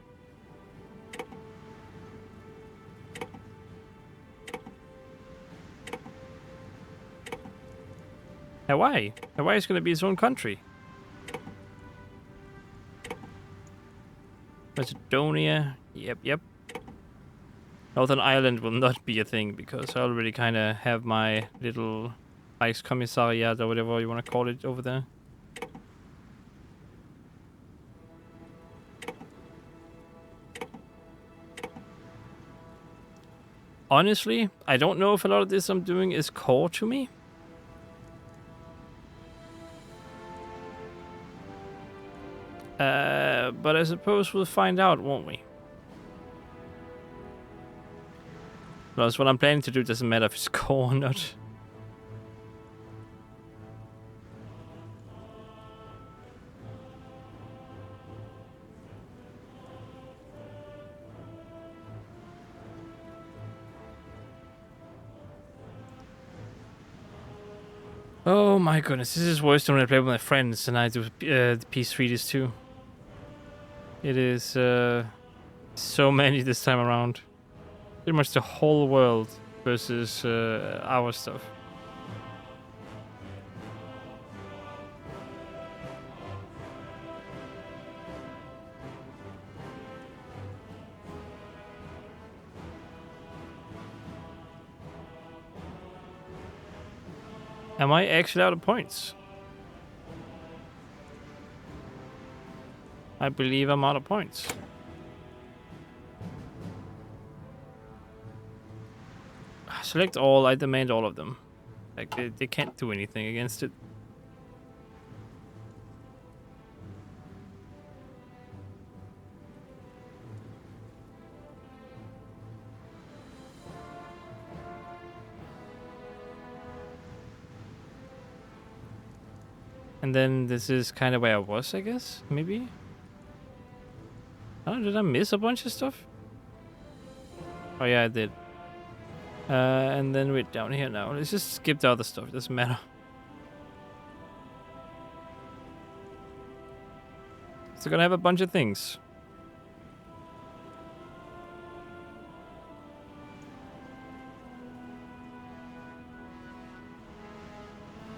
Hawaii. Hawaii is going to be its own country. Macedonia. Yep. Northern Ireland will not be a thing because I already kind of have my little Reichskommissariat or whatever you want to call it over there. Honestly, I don't know if a lot of this I'm doing is core to me. But I suppose we'll find out, won't we? Plus, what I'm planning to do doesn't matter if it's core or not. Oh my goodness, this is worse than when I play with my friends and I do the peace treaties too. It is so many this time around. Pretty much the whole world versus our stuff. Am I actually out of points? I believe I'm out of points. Select all, I demand all of them. Like, they can't do anything against it. And then this is kind of where I was, I guess? Maybe? Oh, did I miss a bunch of stuff? Oh yeah, I did. And then we're down here now. Let's just skip the other stuff. It doesn't matter. So gonna have a bunch of things.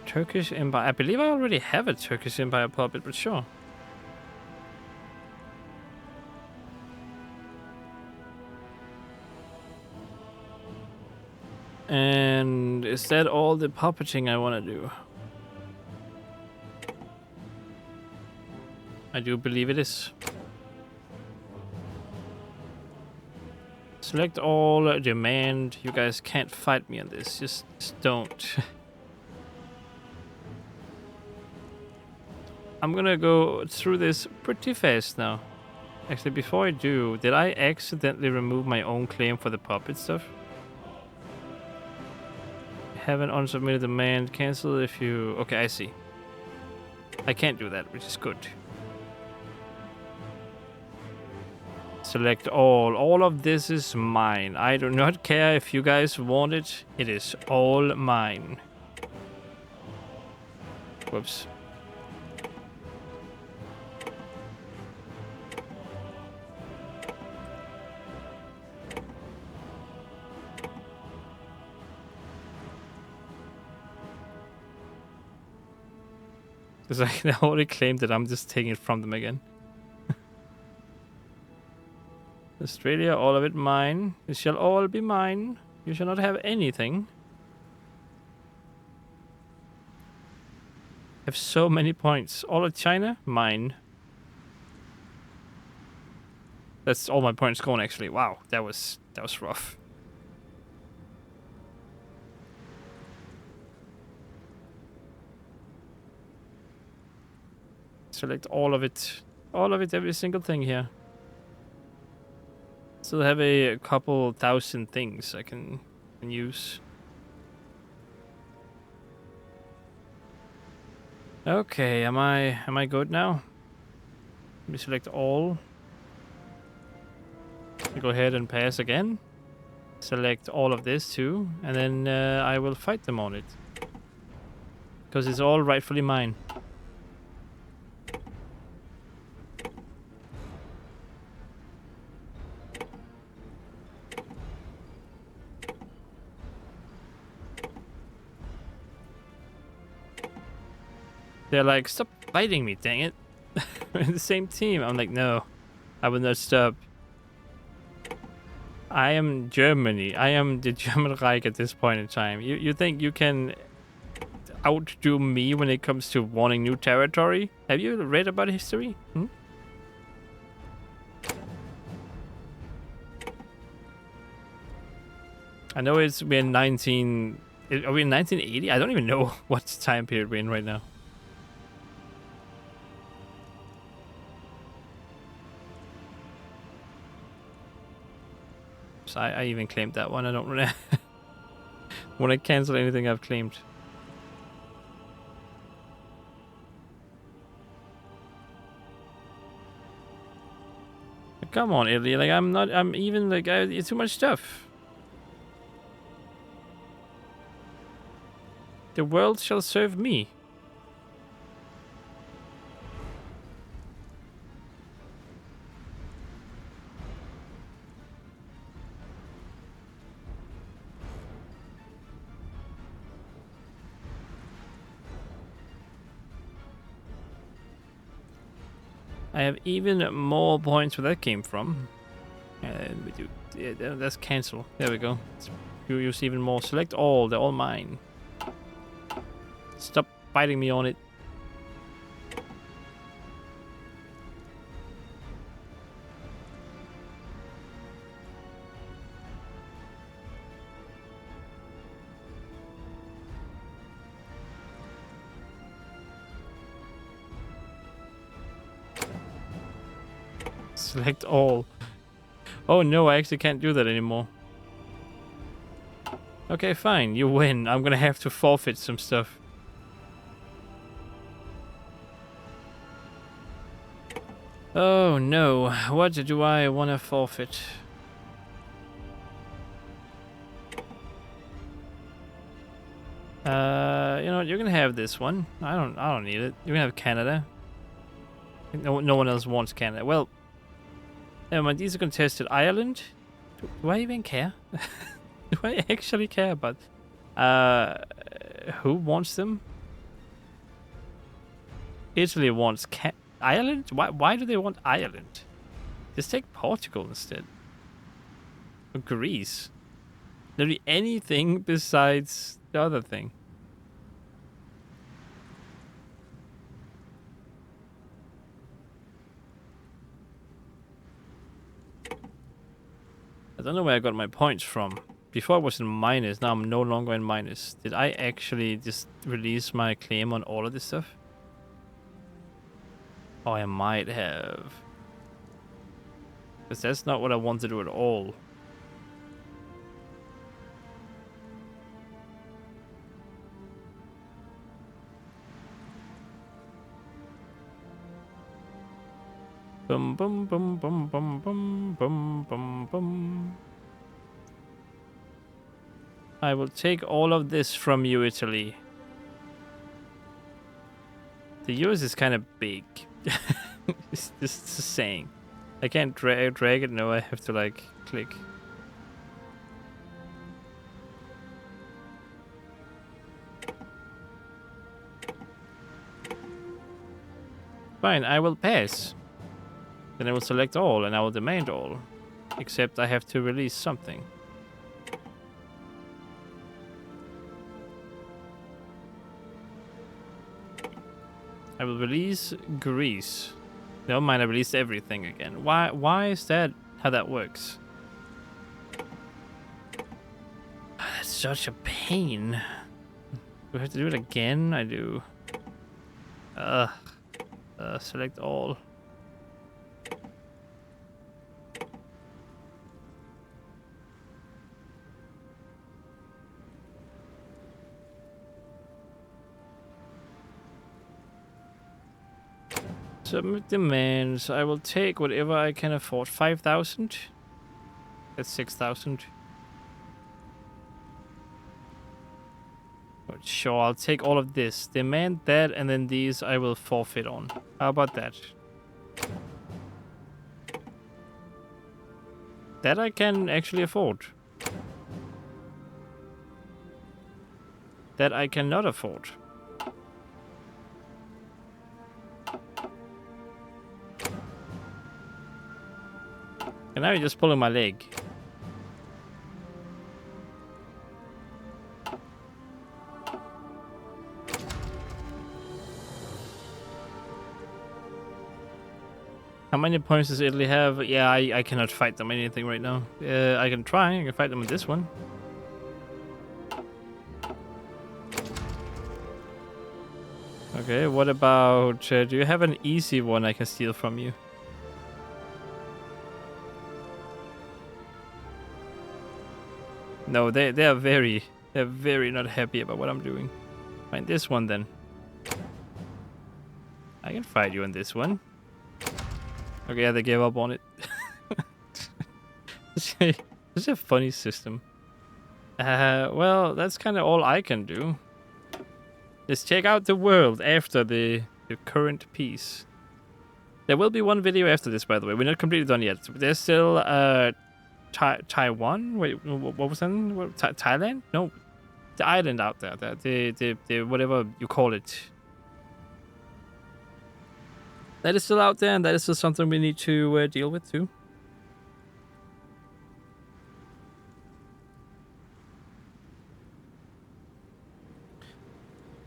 Turkish Empire. I believe I already have a Turkish Empire puppet, but sure. And is that all the puppeting I want to do? I do believe it is. Select all, demand. You guys can't fight me on this. Just don't. I'm gonna go through this pretty fast now. Actually, before I do, did I accidentally remove my own claim for the puppet stuff? Have an unsubmitted demand. Cancel if you... Okay, I see. I can't do that, which is good. Select all. All of this is mine. I do not care if you guys want it. It is all mine. Whoops. Because I already claimed that I'm just taking it from them again. Australia, all of it mine. It shall all be mine. You should not have anything. Have so many points. All of China? Mine. That's all my points gone actually. Wow, that was rough. Select all of it. All of it, every single thing here. Still have a couple thousand things I can use. Okay, am I good now? Let me select all. Go ahead and pass again. Select all of this too, and then I will fight them on it. Because it's all rightfully mine. They're like, stop fighting me, dang it. We're in the same team. I'm like, no, I will not stop. I am Germany. I am the German Reich at this point in time. You think you can outdo me when it comes to wanting new territory? Have you read about history? Hmm? I know we're in 19... Are we in 1980? I don't even know what time period we're in right now. So I even claimed that one. I don't want to cancel anything I've claimed. Come on, Italy. Like, I'm even, like, it's too much stuff. The world shall serve me. I have even more points where that came from. We do. Yeah, let's cancel. There we go. You use even more. Select all. They're all mine. Stop biting me on it. Select all. Oh no, I actually can't do that anymore. Okay, fine. You win. I'm gonna have to forfeit some stuff. Oh no. What do I want to forfeit? You know what? You're gonna have this one. I don't need it. You're gonna have Canada. No one else wants Canada. Well, never mind. These are contested. Ireland. Do I even care? Do I actually care about? Who wants them? Italy wants Ireland. Why do they want Ireland? Just take Portugal instead. Or Greece. Literally anything besides the other thing. I don't know where I got my points from. Before I was in minus, now I'm no longer in minus. Did I actually just release my claim on all of this stuff? Oh, I might have. Because that's not what I want to do at all. Bum bum bum bum bum bum bum bum bum. I will take all of this from you, Italy. The US is kind of big. It's just saying. I can't drag it. No, I have to like click. Fine, I will pass. Then I will select all and I will demand all. Except I have to release something. I will release Greece. Never mind, I released everything again. Why is that how that works? That's such a pain. Do I have to do it again? I do. Select all. Submit demands. I will take whatever I can afford. 5,000? That's 6,000. Sure, I'll take all of this. Demand that, and then these I will forfeit on. How about that? That I can actually afford. That I cannot afford. And now you're just pulling my leg. How many points does Italy have? Yeah, I cannot fight them anything right now. I can try. I can fight them with this one. Okay, what about... do you have an easy one I can steal from you? No, they're very not happy about what I'm doing. Find this one then. I can fight you on this one. Okay, yeah, they gave up on it. It's a funny system. Well, that's kind of all I can do. Let's check out the world after the current peace. There will be one video after this, by the way. We're not completely done yet. There's still Taiwan. Wait, what was that? Thailand? No, the island out there. The whatever you call it. That is still out there, and that is still something we need to deal with too.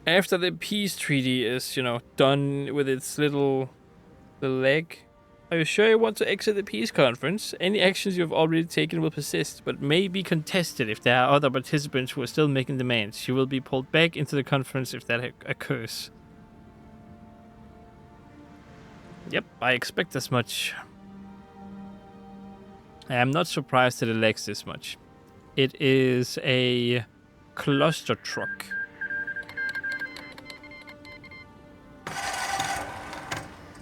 After the peace treaty is, you know, done with its little leg, are you sure you want to exit the peace conference? Any actions you have already taken will persist, but may be contested if there are other participants who are still making demands. You will be pulled back into the conference if that occurs. Yep, I expect as much. I am not surprised that it lags this much. It is a cluster truck.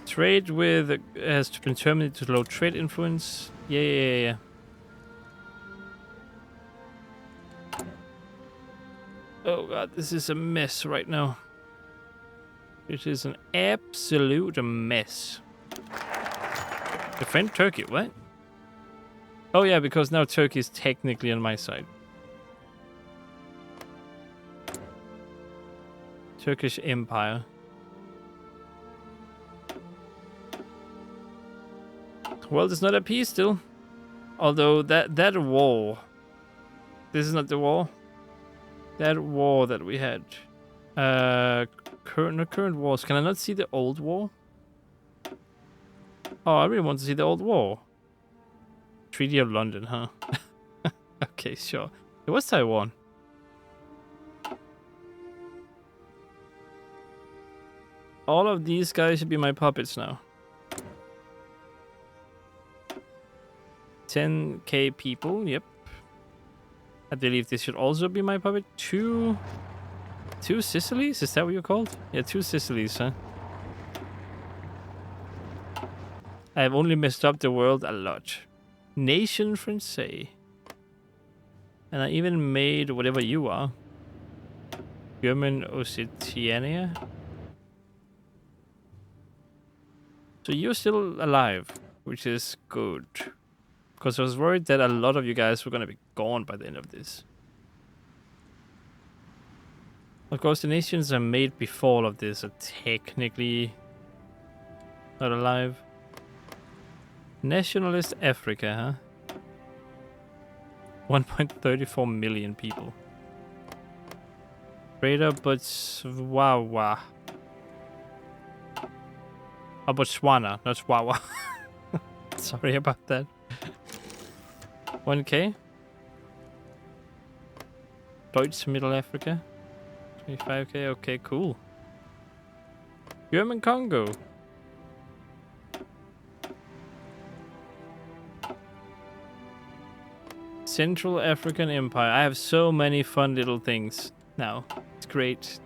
Trade with has been terminated to low trade influence. Yeah. Oh god, this is a mess right now. It is an absolute mess. Defend Turkey, what? Oh yeah, because now Turkey is technically on my side. Turkish Empire. Well, there's not a peace still. Although that war... This is not the war. That war that we had. Current wars. Can I not see the old war? Oh, I really want to see the old war. Treaty of London, huh? Okay, sure. It was Taiwan. All of these guys should be my puppets now. 10k people, yep. I believe this should also be my puppet. Two Sicilies? Is that what you're called? Yeah, 2 Sicilies, huh? I have only messed up the world a lot. Nation Francais. And I even made whatever you are. German Occitania. So you're still alive, which is good. Because I was worried that a lot of you guys were going to be gone by the end of this. Of course, the nations I made before all of this are technically not alive. Nationalist Africa, huh? 1.34 million people. Greater Botswana. Oh, Botswana, not Wawa. Sorry about that. 1k. Deutsch Middle Africa. 25k. Okay, cool. German Congo. Central African Empire. I have so many fun little things now. It's great.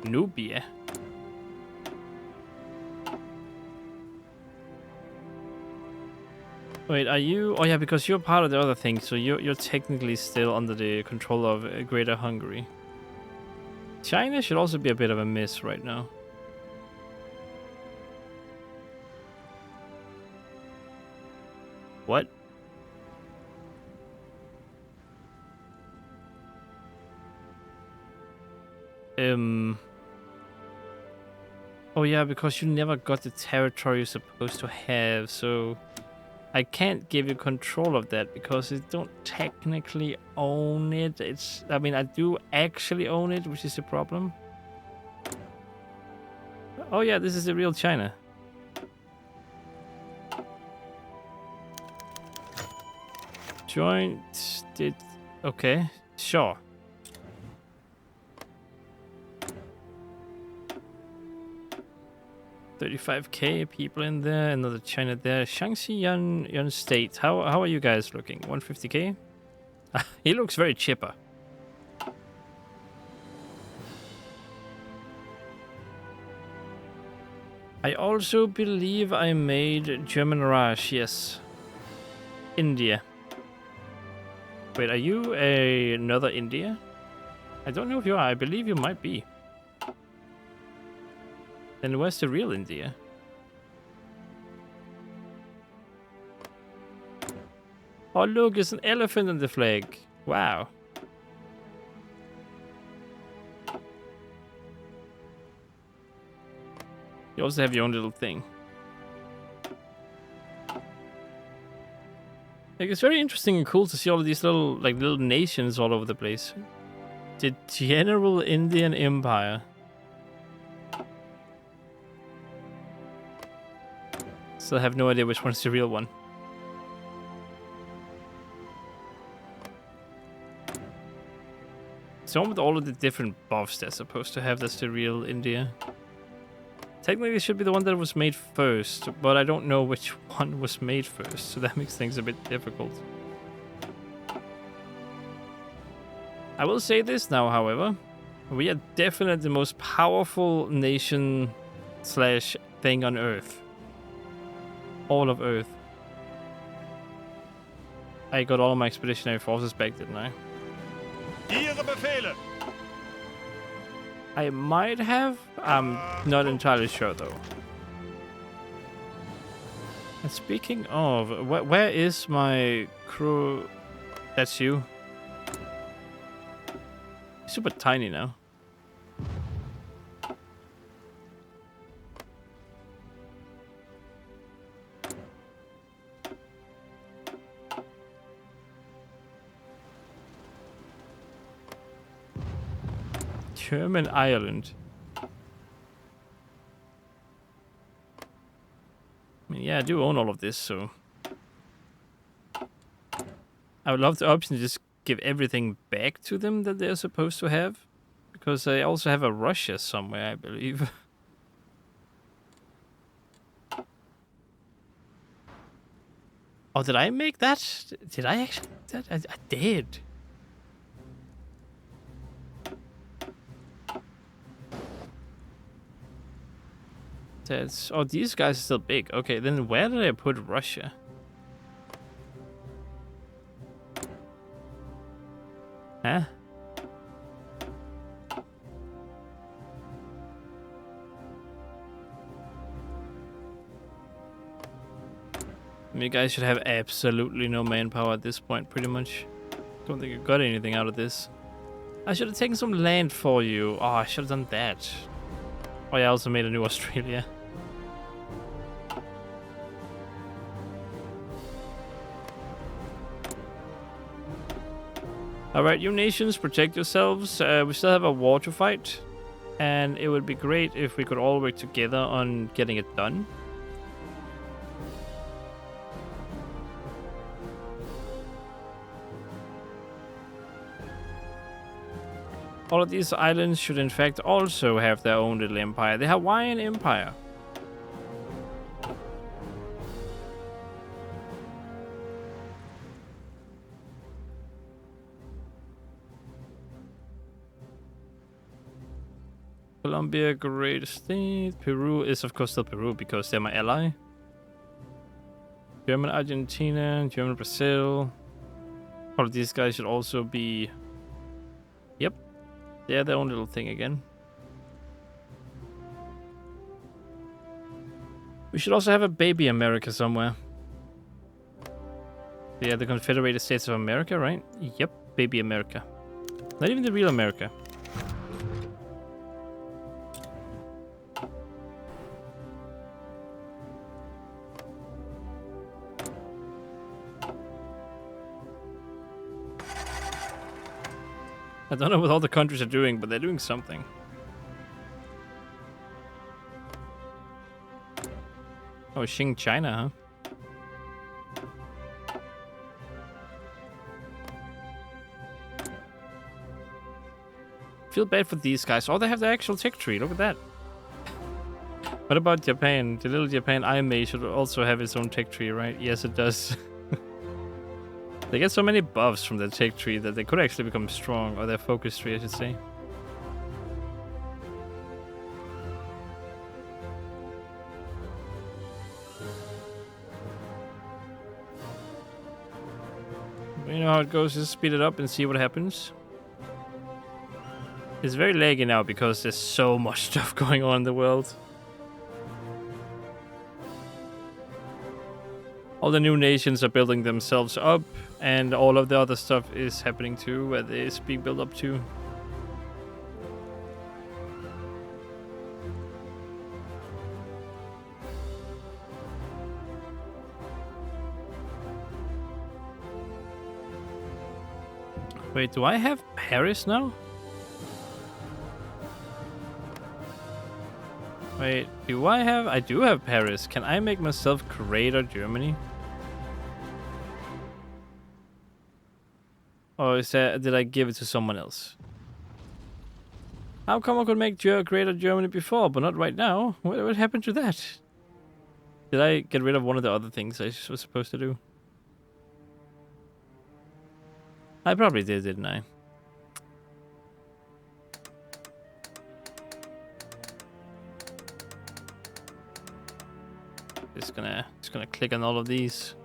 Nubia. Wait, are you? Oh yeah, because you're part of the other thing, so you're technically still under the control of Greater Hungary. China should also be a bit of a miss right now. What? Oh yeah, because you never got the territory you're supposed to have, so I can't give you control of that because I don't technically own it. I mean, I do actually own it, which is the problem. Oh yeah, this is the real China. Joint did... Okay, sure. $35k people in there, another China there. Shaanxi Yun State. How are you guys looking? 150k? He looks very chipper. I also believe I made German Raj, yes. India. Wait, are you another India? I don't know if you are. I believe you might be. Then where's the real India? Oh look, there's an elephant on the flag. Wow. You also have your own little thing. Like, it's very interesting and cool to see all of these little nations all over the place. The General Indian Empire. Still have no idea which one's the real one. It's the one with all of the different buffs they're supposed to have. That's the real India. Technically, it should be the one that was made first, but I don't know which one was made first, so that makes things a bit difficult. I will say this now, however. We are definitely the most powerful nation slash thing on Earth. All of Earth. I got all of my expeditionary forces back, didn't I? Ihre Befehle! I might have. I'm not entirely sure, though. And speaking of, where is my crew? That's you. Super tiny now. German Ireland. I mean, yeah, I do own all of this, so I would love the option to just give everything back to them that they're supposed to have, because I also have a Russia somewhere, I believe. Oh, did I make that? Did I actually make that? I did. That's... Oh, these guys are still big. Okay, then where did I put Russia? Huh? I mean, you guys should have absolutely no manpower at this point, pretty much. Don't think I got anything out of this. I should have taken some land for you. Oh, I should have done that. Oh, yeah, I also made a new Australia. Alright, you nations, protect yourselves. We still have a war to fight. And it would be great if we could all work together on getting it done. All of these islands should in fact also have their own little empire. The Hawaiian Empire. Colombia, great state. Peru is of course still Peru because they're my ally. German, Argentina, German, Brazil. All of these guys should also be... Yep. They're their own little thing again. We should also have a baby America somewhere. Yeah, the Confederated States of America, right? Yep, baby America. Not even the real America. I don't know what all the countries are doing, but they're doing something. Oh, Xing China, huh? Feel bad for these guys. Oh, they have the actual tech tree. Look at that. What about Japan? The little Japan IMA should also have its own tech tree, right? Yes, it does. They get so many buffs from the tech tree that they could actually become strong, or their focus tree, I should say. But you know how it goes, just speed it up and see what happens. It's very laggy now because there's so much stuff going on in the world. All the new nations are building themselves up, and all of the other stuff is happening too, where it's being built up too. Wait, do I have Paris now? Wait, do I have... I do have Paris. Can I make myself Greater Germany? Or is that... Did I give it to someone else? How come I could make Greater Germany before, but not right now? What happened to that? Did I get rid of one of the other things I was supposed to do? I probably did, didn't I? Just gonna click on all of these.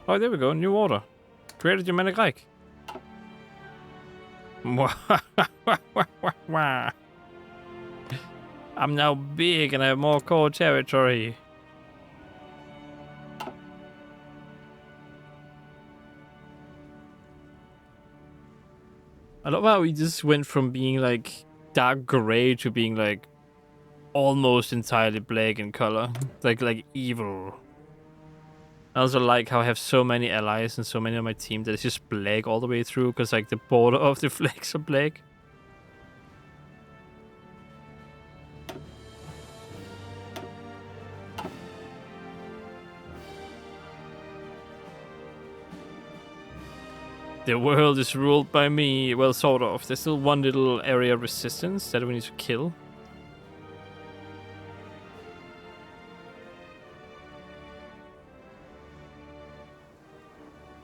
Oh, there we go. New order. Greater Germanic Reich. I'm now big and I have more core territory. I love how we just went from being like dark gray to being like almost entirely black in color. Like evil. I also like how I have so many allies and so many on my team that it's just black all the way through because like the border of the flags are black. The world is ruled by me. Well, sort of. There's still one little area of resistance that we need to kill.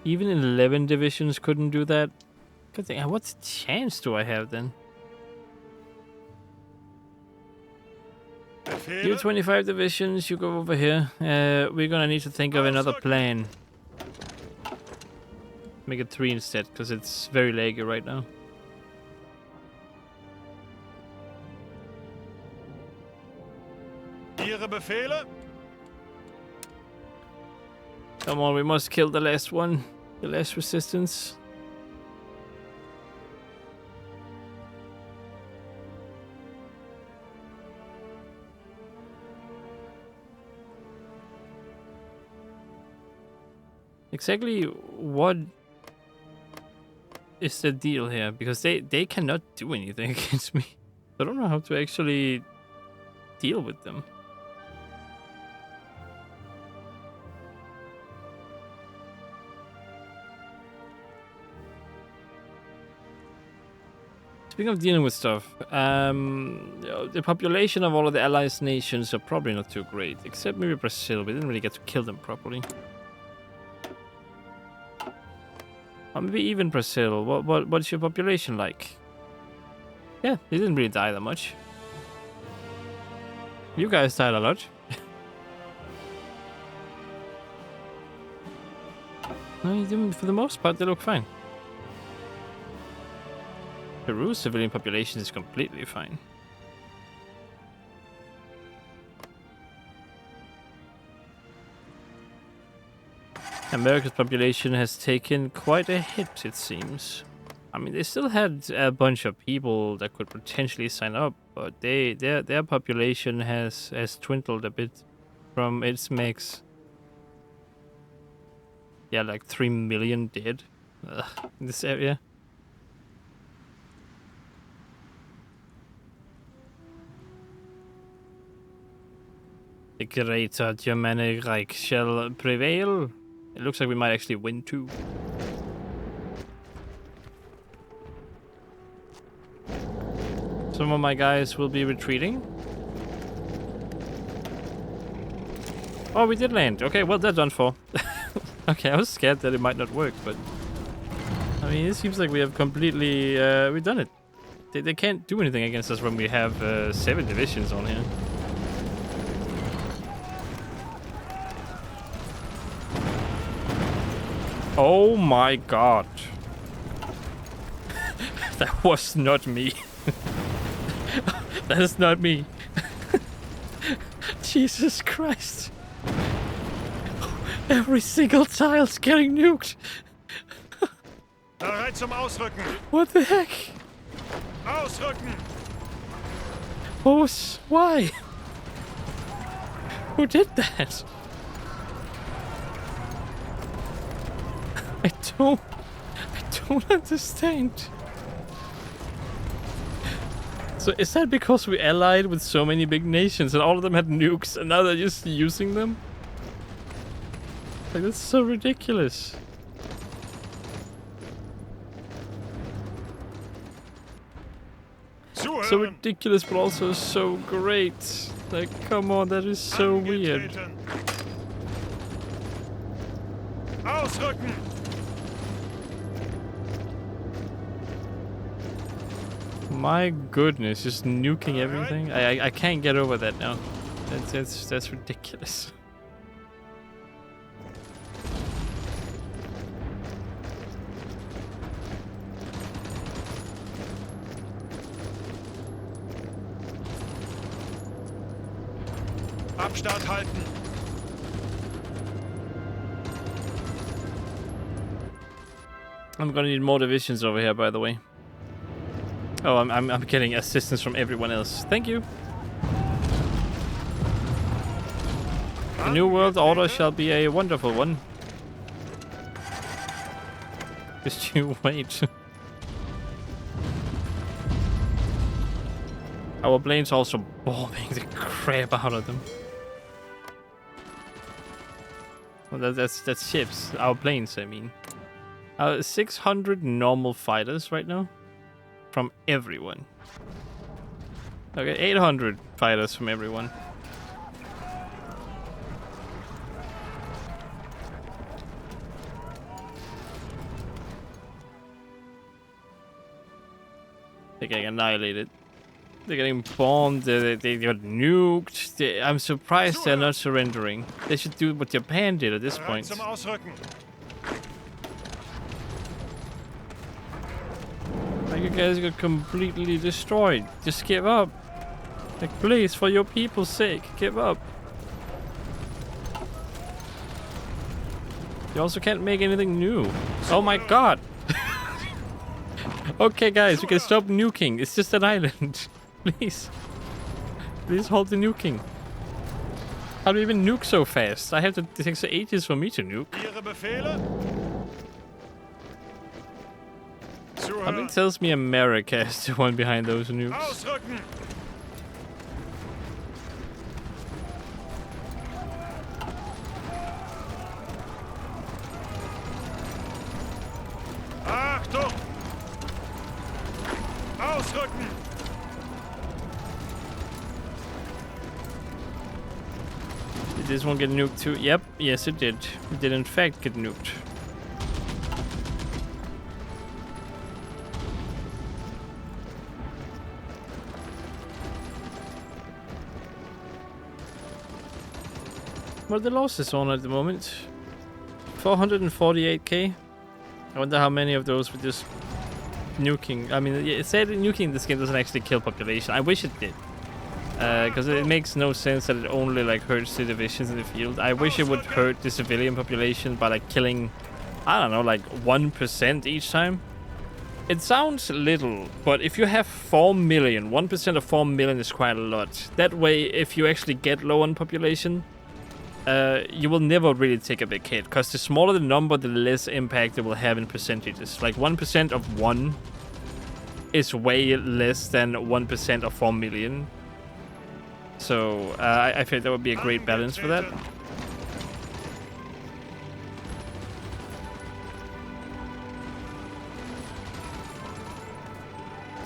Even 11 divisions couldn't do that. Good thing. What chance do I have then? You 25 divisions, you go over here. We're gonna need to think of another plan. Make it 3 instead, because it's very laggy right now. Ihre Befehle? Come on, we must kill the last one. The last resistance. Exactly what is the deal here? Because they cannot do anything against me. I don't know how to actually deal with them. Speaking of dealing with stuff, the population of all of the allies nations are probably not too great, except maybe Brazil. We didn't really get to kill them properly. Or maybe even Brazil. What's your population like? Yeah, they didn't really die that much. You guys died a lot. No, for the most part, they look fine. Peru's civilian population is completely fine. America's population has taken quite a hit, it seems. I mean, they still had a bunch of people that could potentially sign up, but their population has dwindled a bit from its max. Yeah, like 3 million dead in this area. The greater Germanic Reich shall prevail. It looks like we might actually win too. Some of my guys will be retreating. Oh, we did land. Okay, well, they're done for. Okay, I was scared that it might not work, but... I mean, it seems like we have completely... we've done it. They can't do anything against us when we have 7 divisions on here. Oh my god. That was not me. That is not me. Jesus Christ. Every single tile's getting nuked. Bereit zum Ausrücken. What the heck? Ausrücken. Why? Who did that? I don't understand. So is that because we allied with so many big nations and all of them had nukes and now they're just using them? Like, that's so ridiculous. So ridiculous, but also so great. Like, come on, that is so weird. Ausrücken. My goodness, just nuking everything. I can't get over that now. That's ridiculous. Abstand halten. I'm gonna need more divisions over here, by the way. Oh, I'm getting assistance from everyone else. Thank you. The new world order shall be a wonderful one. Just you wait. Our planes also bombing the crap out of them. Well, that's ships. Our planes, I mean. 600 normal fighters right now. From everyone. Okay, 800 fighters from everyone. They're getting annihilated. They're getting bombed. They got nuked. I'm surprised they're not surrendering. They should do what Japan did at this point. Like, you guys got completely destroyed. Just give up. Like, please, for your people's sake, give up. You also can't make anything new. Oh my god. Okay, guys, we can stop nuking. It's just an island. Please. Please hold the nuking. How do you even nuke so fast? I have to. It takes ages for me to nuke. Ihre Befehle? Something Zuhören. tells me America is the one behind those nukes. Ausrücken! Achtung! Ausrücken! Did this one get nuked too? Yep, yes it did. It did in fact get nuked. What are the losses on at the moment? 448k? I wonder how many of those were just nuking. I mean, it said nuking this game doesn't actually kill population. I wish it did. Because it makes no sense that it only like hurts the divisions in the field. I wish it would hurt the civilian population by like killing, I don't know, like 1% each time. It sounds little, but if you have 4 million, 1% of 4 million is quite a lot. That way, if you actually get low on population, you will never really take a big hit, because the smaller the number, the less impact it will have in percentages. Like 1% of 1 is way less than 1% of 4 million. So I think that would be a great balance for that.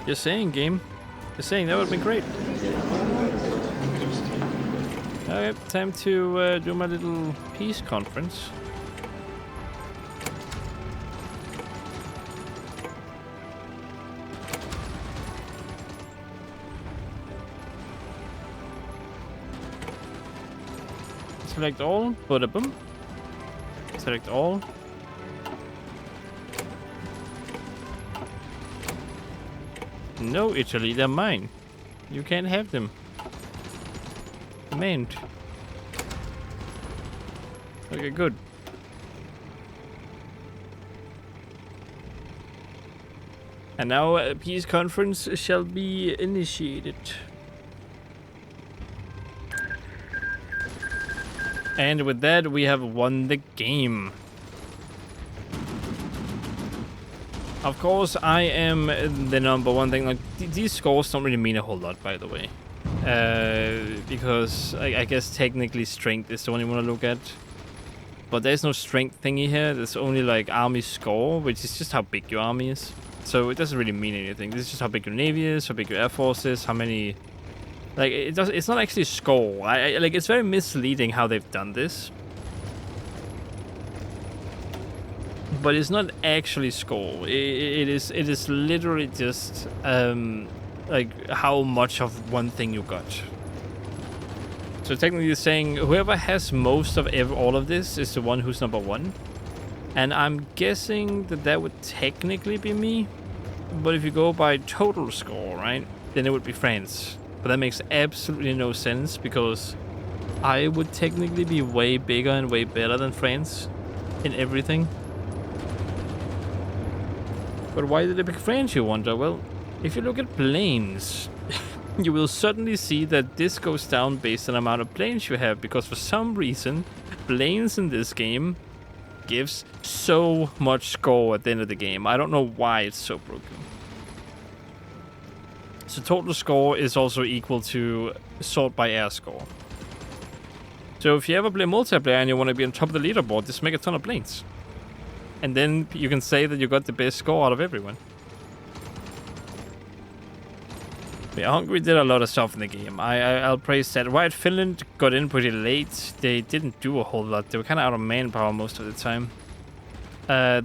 You're saying, game? You're saying that would have been great. Okay, time to do my little peace conference. Select all, boom. Select all. No, Italy, they're mine. You can't have them. Command. Okay, good. And now a peace conference shall be initiated. And with that, we have won the game. Of course, I am the number one thing. Like these scores don't really mean a whole lot, by the way, because I guess technically strength is the one you want to look at. But there's no strength thingy here. There's only like army score, which is just how big your army is. So it doesn't really mean anything. This is just how big your navy is, how big your air force is, how many. Like it's not actually score. Like it's very misleading how they've done this. But it's not actually score. It is literally just like how much of one thing you got. So technically you're saying whoever has most of all of this is the one who's number one. And I'm guessing that would technically be me. But if you go by total score, right, then it would be France. But that makes absolutely no sense, because I would technically be way bigger and way better than France in everything. But why did they pick France, you wonder? Well, if you look at planes, you will certainly see that this goes down based on the amount of planes you have, because for some reason, planes in this game gives so much score at the end of the game. I don't know why it's so broken. So total score is also equal to sort by air score. So if you ever play multiplayer and you want to be on top of the leaderboard, just make a ton of planes. And then you can say that you got the best score out of everyone. Yeah, Hungary did a lot of stuff in the game. I'll praise that. White Finland got in pretty late. They didn't do a whole lot. They were kind of out of manpower most of the time.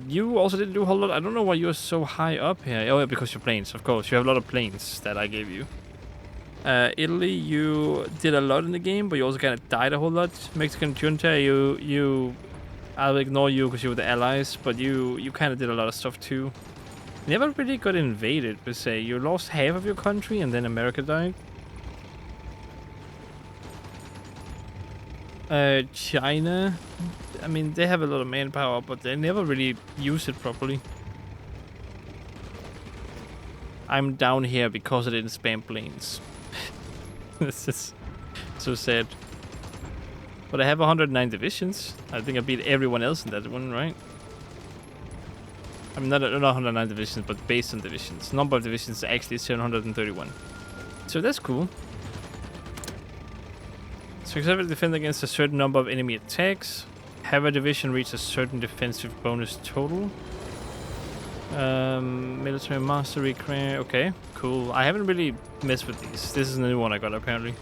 You also didn't do a whole lot. I don't know why you're so high up here. Oh, yeah, because you're planes, of course. You have a lot of planes that I gave you. Italy, you did a lot in the game, but you also kind of died a whole lot. Mexican junta, I'll ignore you because you were the allies, but you kind of did a lot of stuff too. Never really got invaded, per se. You lost half of your country and then America died. China, I mean, they have a lot of manpower, but they never really use it properly. I'm down here because I didn't spam planes. This is so sad. But I have 109 divisions. I think I beat everyone else in that one, right? I mean, not 109 divisions, but based on divisions. Number of divisions is actually 731. So that's cool. Successfully defend against a certain number of enemy attacks. Have a division reach a certain defensive bonus total. Military mastery clear. Okay, cool. I haven't really messed with these. This is the new one I got apparently.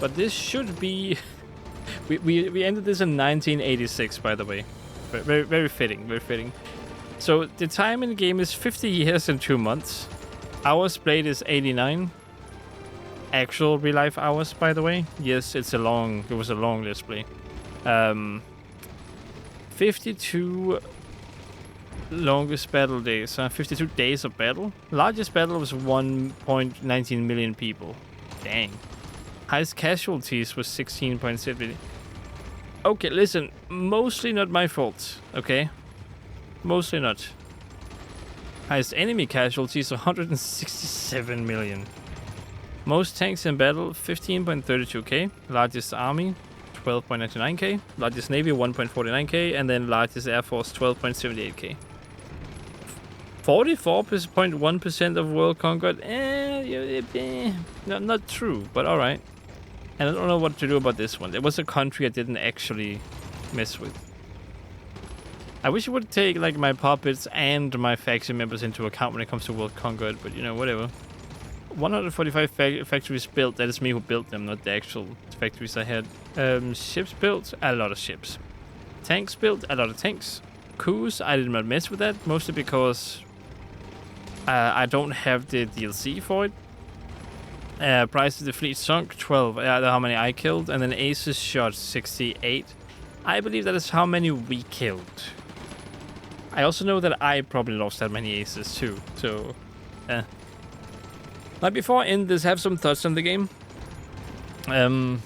But this should be. we ended this in 1986, by the way. Very very fitting. Very fitting. So the time in the game is 50 years and 2 months. Hours played is 89. Actual real life hours, by the way. Yes, it was a long display. 52 longest battle days. 52 days of battle. Largest battle was 1.19 million people. Dang. Highest casualties was 16.7 million. Okay, listen. Mostly not my fault. Okay? Mostly not. Highest enemy casualties 167 million. Most tanks in battle 15.32k. Largest army 12.99k. Largest navy 1.49k. And then largest air force 12.78k. 44.1% of world conquered. Not true, but alright. And I don't know what to do about this one. It was a country I didn't actually mess with. I wish it would take like my puppets and my faction members into account when it comes to world conquered, but you know, whatever. 145 factories built. That is me who built them, not the actual factories I had. Ships built. A lot of ships. Tanks built. A lot of tanks. Coups. I did not mess with that, mostly because I don't have the DLC for it. Price of the fleet sunk 12. How many I killed, and then aces shot 68. I believe that is how many we killed. I also know that I probably lost that many aces too. So, Now, before I end this, have some thoughts on the game. No,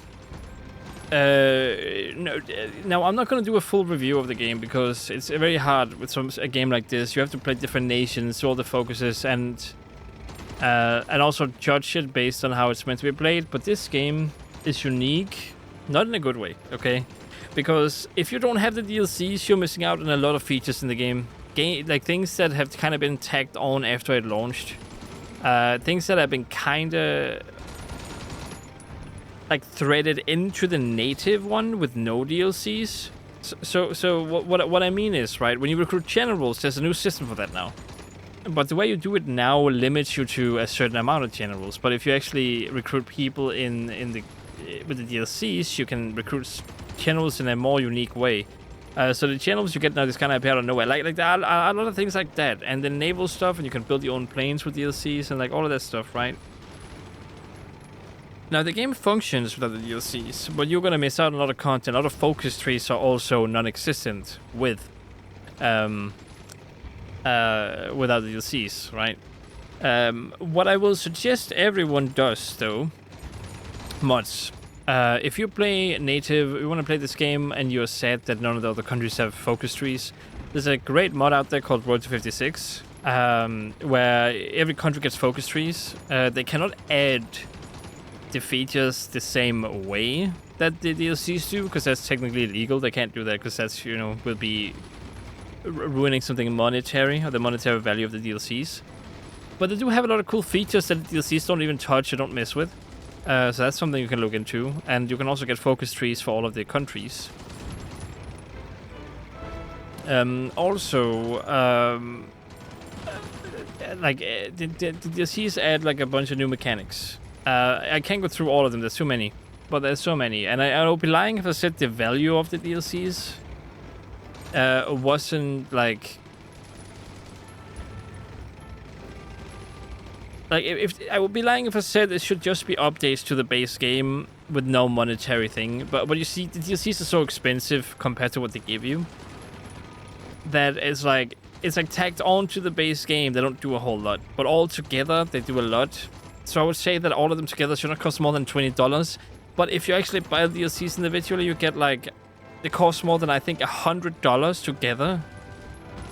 now I'm not gonna do a full review of the game because it's very hard with a game like this. You have to play different nations, all the focuses, and also judge it based on how it's meant to be played. But this game is unique, not in a good way, okay? Because if you don't have the DLCs, you're missing out on a lot of features in the game. Like things that have kind of been tagged on after it launched. Things that have been kind of like threaded into the native one with no DLCs. So what I mean is, right, when you recruit generals, there's a new system for that now. But the way you do it now limits you to a certain amount of generals. But if you actually recruit people with the DLCs, you can recruit generals in a more unique way. So the generals you get now just kind of appear out of nowhere. Like there are a lot of things like that. And the naval stuff, and you can build your own planes with DLCs and like all of that stuff, right? Now the game functions without the DLCs, but you're gonna miss out on a lot of content. A lot of focus trees are also non-existent without the DLCs, right? What I will suggest everyone does, though, mods. If you play native, you want to play this game, and you're sad that none of the other countries have focus trees, there's a great mod out there called Road to 56, where every country gets focus trees. They cannot add the features the same way that the DLCs do, because that's technically illegal. They can't do that because that's, you know, will be ruining something monetary, or the monetary value of the DLCs. But they do have a lot of cool features that the DLCs don't even touch or don't mess with. So that's something you can look into. And you can also get focus trees for all of the countries. The DLCs add like a bunch of new mechanics. I can't go through all of them, there's too many. But there's so many. And I would be lying if I said the value of the DLCs wasn't like if I would be lying if I said it should just be updates to the base game with no monetary thing. But you see, the DLCs are so expensive compared to what they give you that it's like tagged on to the base game. They don't do a whole lot, but all together they do a lot. So I would say that all of them together should not cost more than $20. But if you actually buy the DLCs individually, you get like, they cost more than I think $100 together.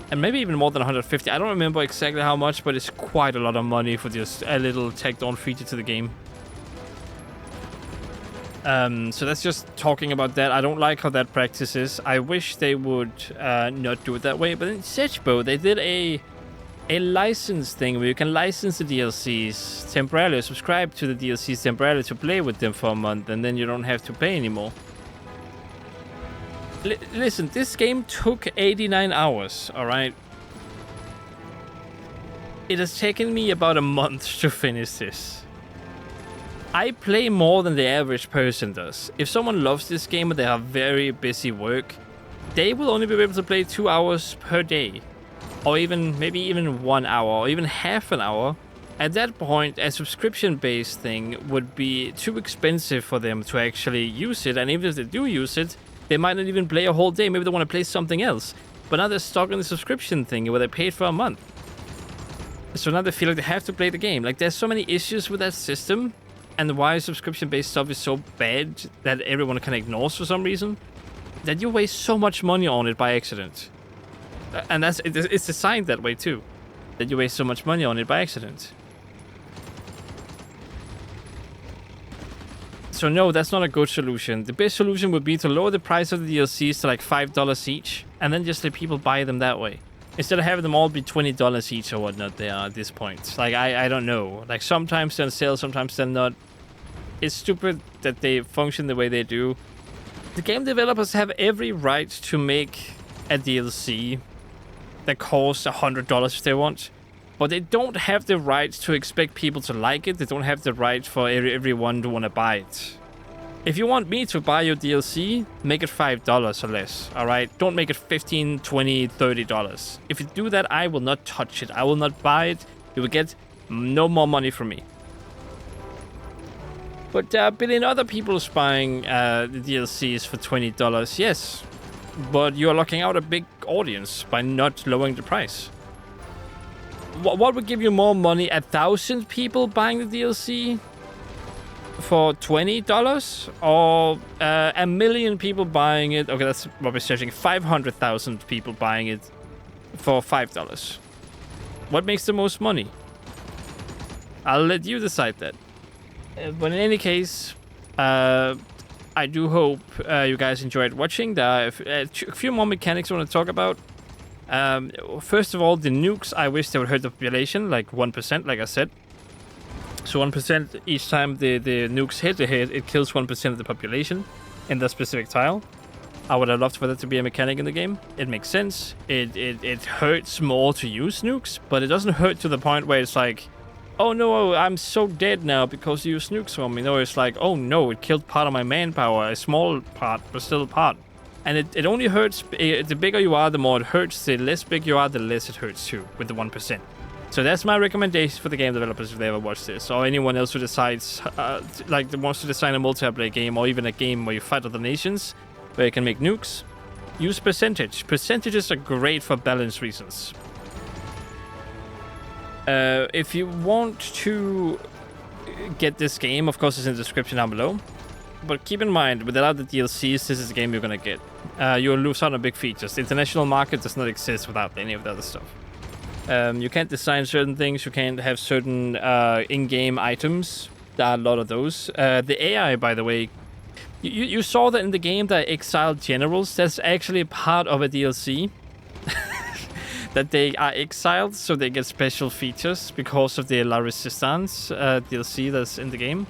And maybe even more than 150. I don't remember exactly how much, but it's quite a lot of money for just a little tagged on feature to the game. So that's just talking about that. I don't like how that practice is. I wish they would not do it that way. But in Sedgepo, they did a license thing where you can license the DLCs temporarily, or subscribe to the DLCs temporarily to play with them for a month, and then you don't have to pay anymore. Listen, this game took 89 hours, alright? It has taken me about a month to finish this. I play more than the average person does. If someone loves this game and they have very busy work, they will only be able to play 2 hours per day. Or even, maybe even 1 hour, or even half an hour. At that point, a subscription-based thing would be too expensive for them to actually use it. And even if they do use it, they might not even play a whole day. Maybe they want to play something else. But now they're stuck in the subscription thing where they paid for a month. So now they feel like they have to play the game. Like, there's so many issues with that system. And why subscription-based stuff is so bad that everyone can ignore for some reason, that you waste so much money on it by accident. And it's designed that way too, that you waste so much money on it by accident. So no, that's not a good solution. The best solution would be to lower the price of the DLCs to like $5 each, and then just let people buy them that way. Instead of having them all be $20 each or whatnot they are at this point. Like, I don't know. Like, sometimes they're on sale, sometimes they're not. It's stupid that they function the way they do. The game developers have every right to make a DLC that costs $100 if they want. But they don't have the right to expect people to like it. They don't have the right for everyone to want to buy it. If you want me to buy your DLC, make it $5 or less, alright? Don't make it $15, $20, $30. If you do that, I will not touch it. I will not buy it. You will get no more money from me. But there are a billion other people buying the DLCs for $20, yes. But you're locking out a big audience by not lowering the price. What would give you more money? 1,000 people buying the DLC for $20, or 1 million people buying it? Okay, that's what we're searching. 500,000 people buying it for $5. What makes the most money? I'll let you decide that. But in any case, I do hope you guys enjoyed watching. There are a few more mechanics I want to talk about. First of all, the nukes, I wish they would hurt the population, like 1%, like I said. So 1% each time the nukes hit, it kills 1% of the population in that specific tile. I would have loved for that to be a mechanic in the game. It makes sense. It hurts more to use nukes, but it doesn't hurt to the point where it's like, oh no, I'm so dead now because you used nukes on me. No, it's like, oh no, it killed part of my manpower, a small part, but still a part. And it only hurts, the bigger you are, the more it hurts. The less big you are, the less it hurts too, with the 1%. So that's my recommendation for the game developers if they ever watch this, or anyone else who decides, like, wants to design a multiplayer game, or even a game where you fight other nations, where you can make nukes. Use percentage. Percentages are great for balance reasons. If you want to get this game, of course it's in the description down below. But keep in mind, without the DLCs, this is the game you're gonna get. You'll lose out on big features. The international market does not exist without any of the other stuff. You can't design certain things, you can't have certain in-game items. There are a lot of those. The AI, by the way, you saw that in the game, the exiled generals, that's actually part of a DLC. That they are exiled, so they get special features because of the La Resistance DLC that's in the game.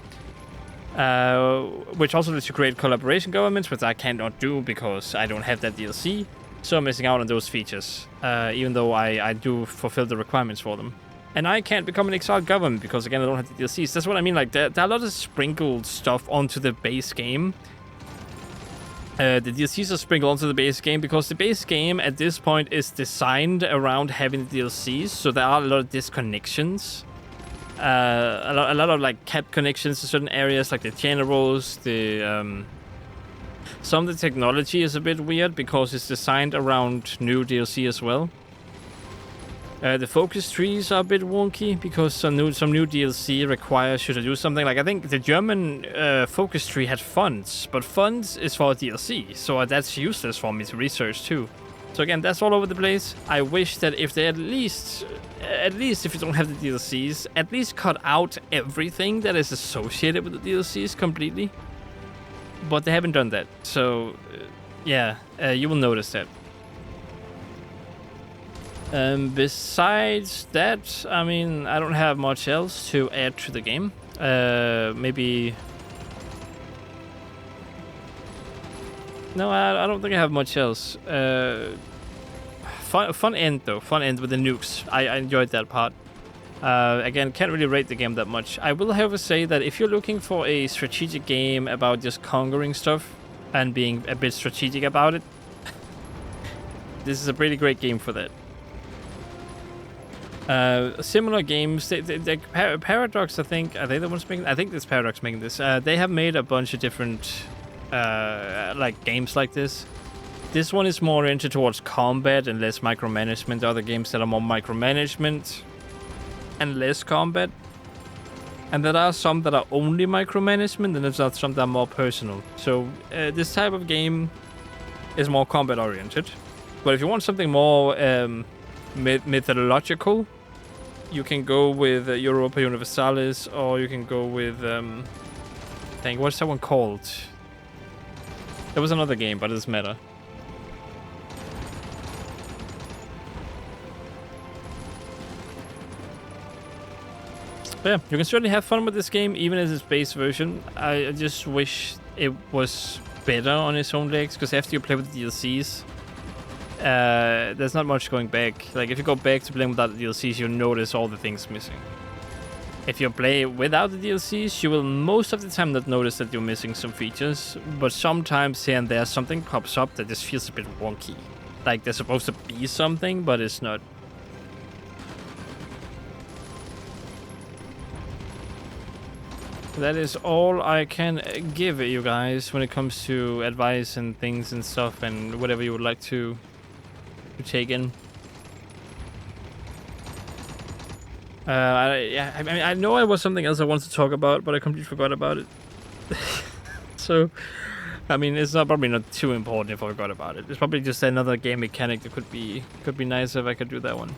Which also lets you create collaboration governments, which I cannot do because I don't have that DLC. So I'm missing out on those features, even though I do fulfill the requirements for them. And I can't become an exiled government because, again, I don't have the DLCs. That's what I mean, like, there are a lot of sprinkled stuff onto the base game. The DLCs are sprinkled onto the base game because the base game at this point is designed around having the DLCs, so there are a lot of disconnections. A lot of like capped connections to certain areas, like the generals. Some of the technology is a bit weird because it's designed around new DLC as well. The focus trees are a bit wonky because some new DLC requires you to do something. Like, I think the German focus tree had funds, but funds is for DLC, so that's useless for me to research too. So again, that's all over the place. I wish that if they at least if you don't have the DLCs, at least cut out everything that is associated with the DLCs completely. but they haven't done that. So, yeah, you will notice that. Besides that, I mean, I don't have much else to add to the game. Maybe... No, I don't think I have much else. Fun end, though. Fun end with the nukes. I enjoyed that part. Again, can't really rate the game that much. I will, however, say that if you're looking for a strategic game about just conquering stuff and being a bit strategic about it, this is a pretty great game for that. Similar games, Paradox, I think, are they the ones making? I think it's Paradox making this. They have made a bunch of different like games like this. This one is more oriented towards combat and less micromanagement. Other games that are more micromanagement and less combat. And there are some that are only micromanagement, and there's some that are more personal. So this type of game is more combat oriented. But if you want something more mythological, you can go with Europa Universalis, or you can go with dang, what's that one called? There was another game, but it doesn't matter. But yeah, you can certainly have fun with this game, even as its base version. I just wish it was better on its own legs, because after you play with the DLCs, there's not much going back. Like, if you go back to playing without the DLCs, you'll notice all the things missing. If you play without the DLCs, you will most of the time not notice that you're missing some features, but sometimes here and there something pops up that just feels a bit wonky. Like, there's supposed to be something, but it's not. That is all I can give you guys when it comes to advice and things and stuff and whatever you would like to take in. I mean, I know I was something else I wanted to talk about, but I completely forgot about it. So, I mean, it's probably not too important if I forgot about it. It's probably just another game mechanic that could be nice if I could do that one.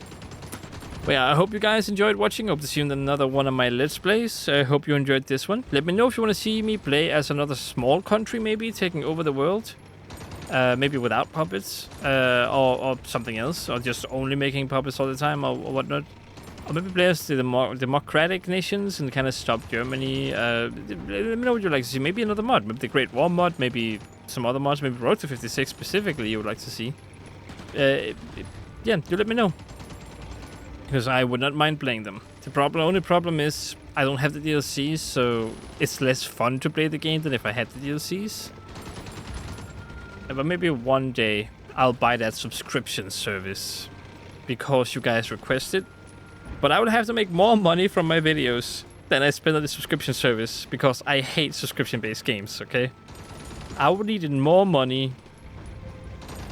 But yeah, I hope you guys enjoyed watching. Hope to see you in another one of my Let's Plays. I hope you enjoyed this one. Let me know if you want to see me play as another small country, maybe taking over the world. Maybe without puppets, or something else, or just only making puppets all the time, or whatnot. Or maybe play as the democratic nations and kind of stop Germany. Let me know what you'd like to see. Maybe another mod. Maybe the Great War mod. Maybe some other mods. Maybe Road to 56 specifically you would like to see. Yeah, you let me know. Because I would not mind playing them. The only problem is I don't have the DLCs, so it's less fun to play the game than if I had the DLCs. But maybe one day I'll buy that subscription service because you guys requested. But I would have to make more money from my videos than I spend on the subscription service because I hate subscription-based games, okay? I would need more money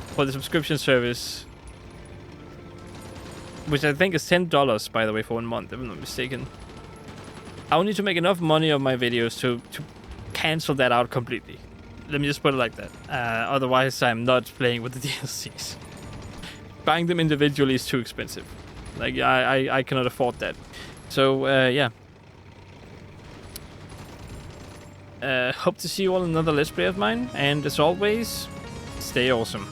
for the subscription service, which I think is $10, by the way, for 1 month, if I'm not mistaken. I will need to make enough money on my videos to cancel that out completely. Let me just put it like that. Otherwise, I'm not playing with the DLCs. Buying them individually is too expensive. Like, I cannot afford that. So, yeah. Hope to see you all in another Let's Play of mine. And as always, stay awesome.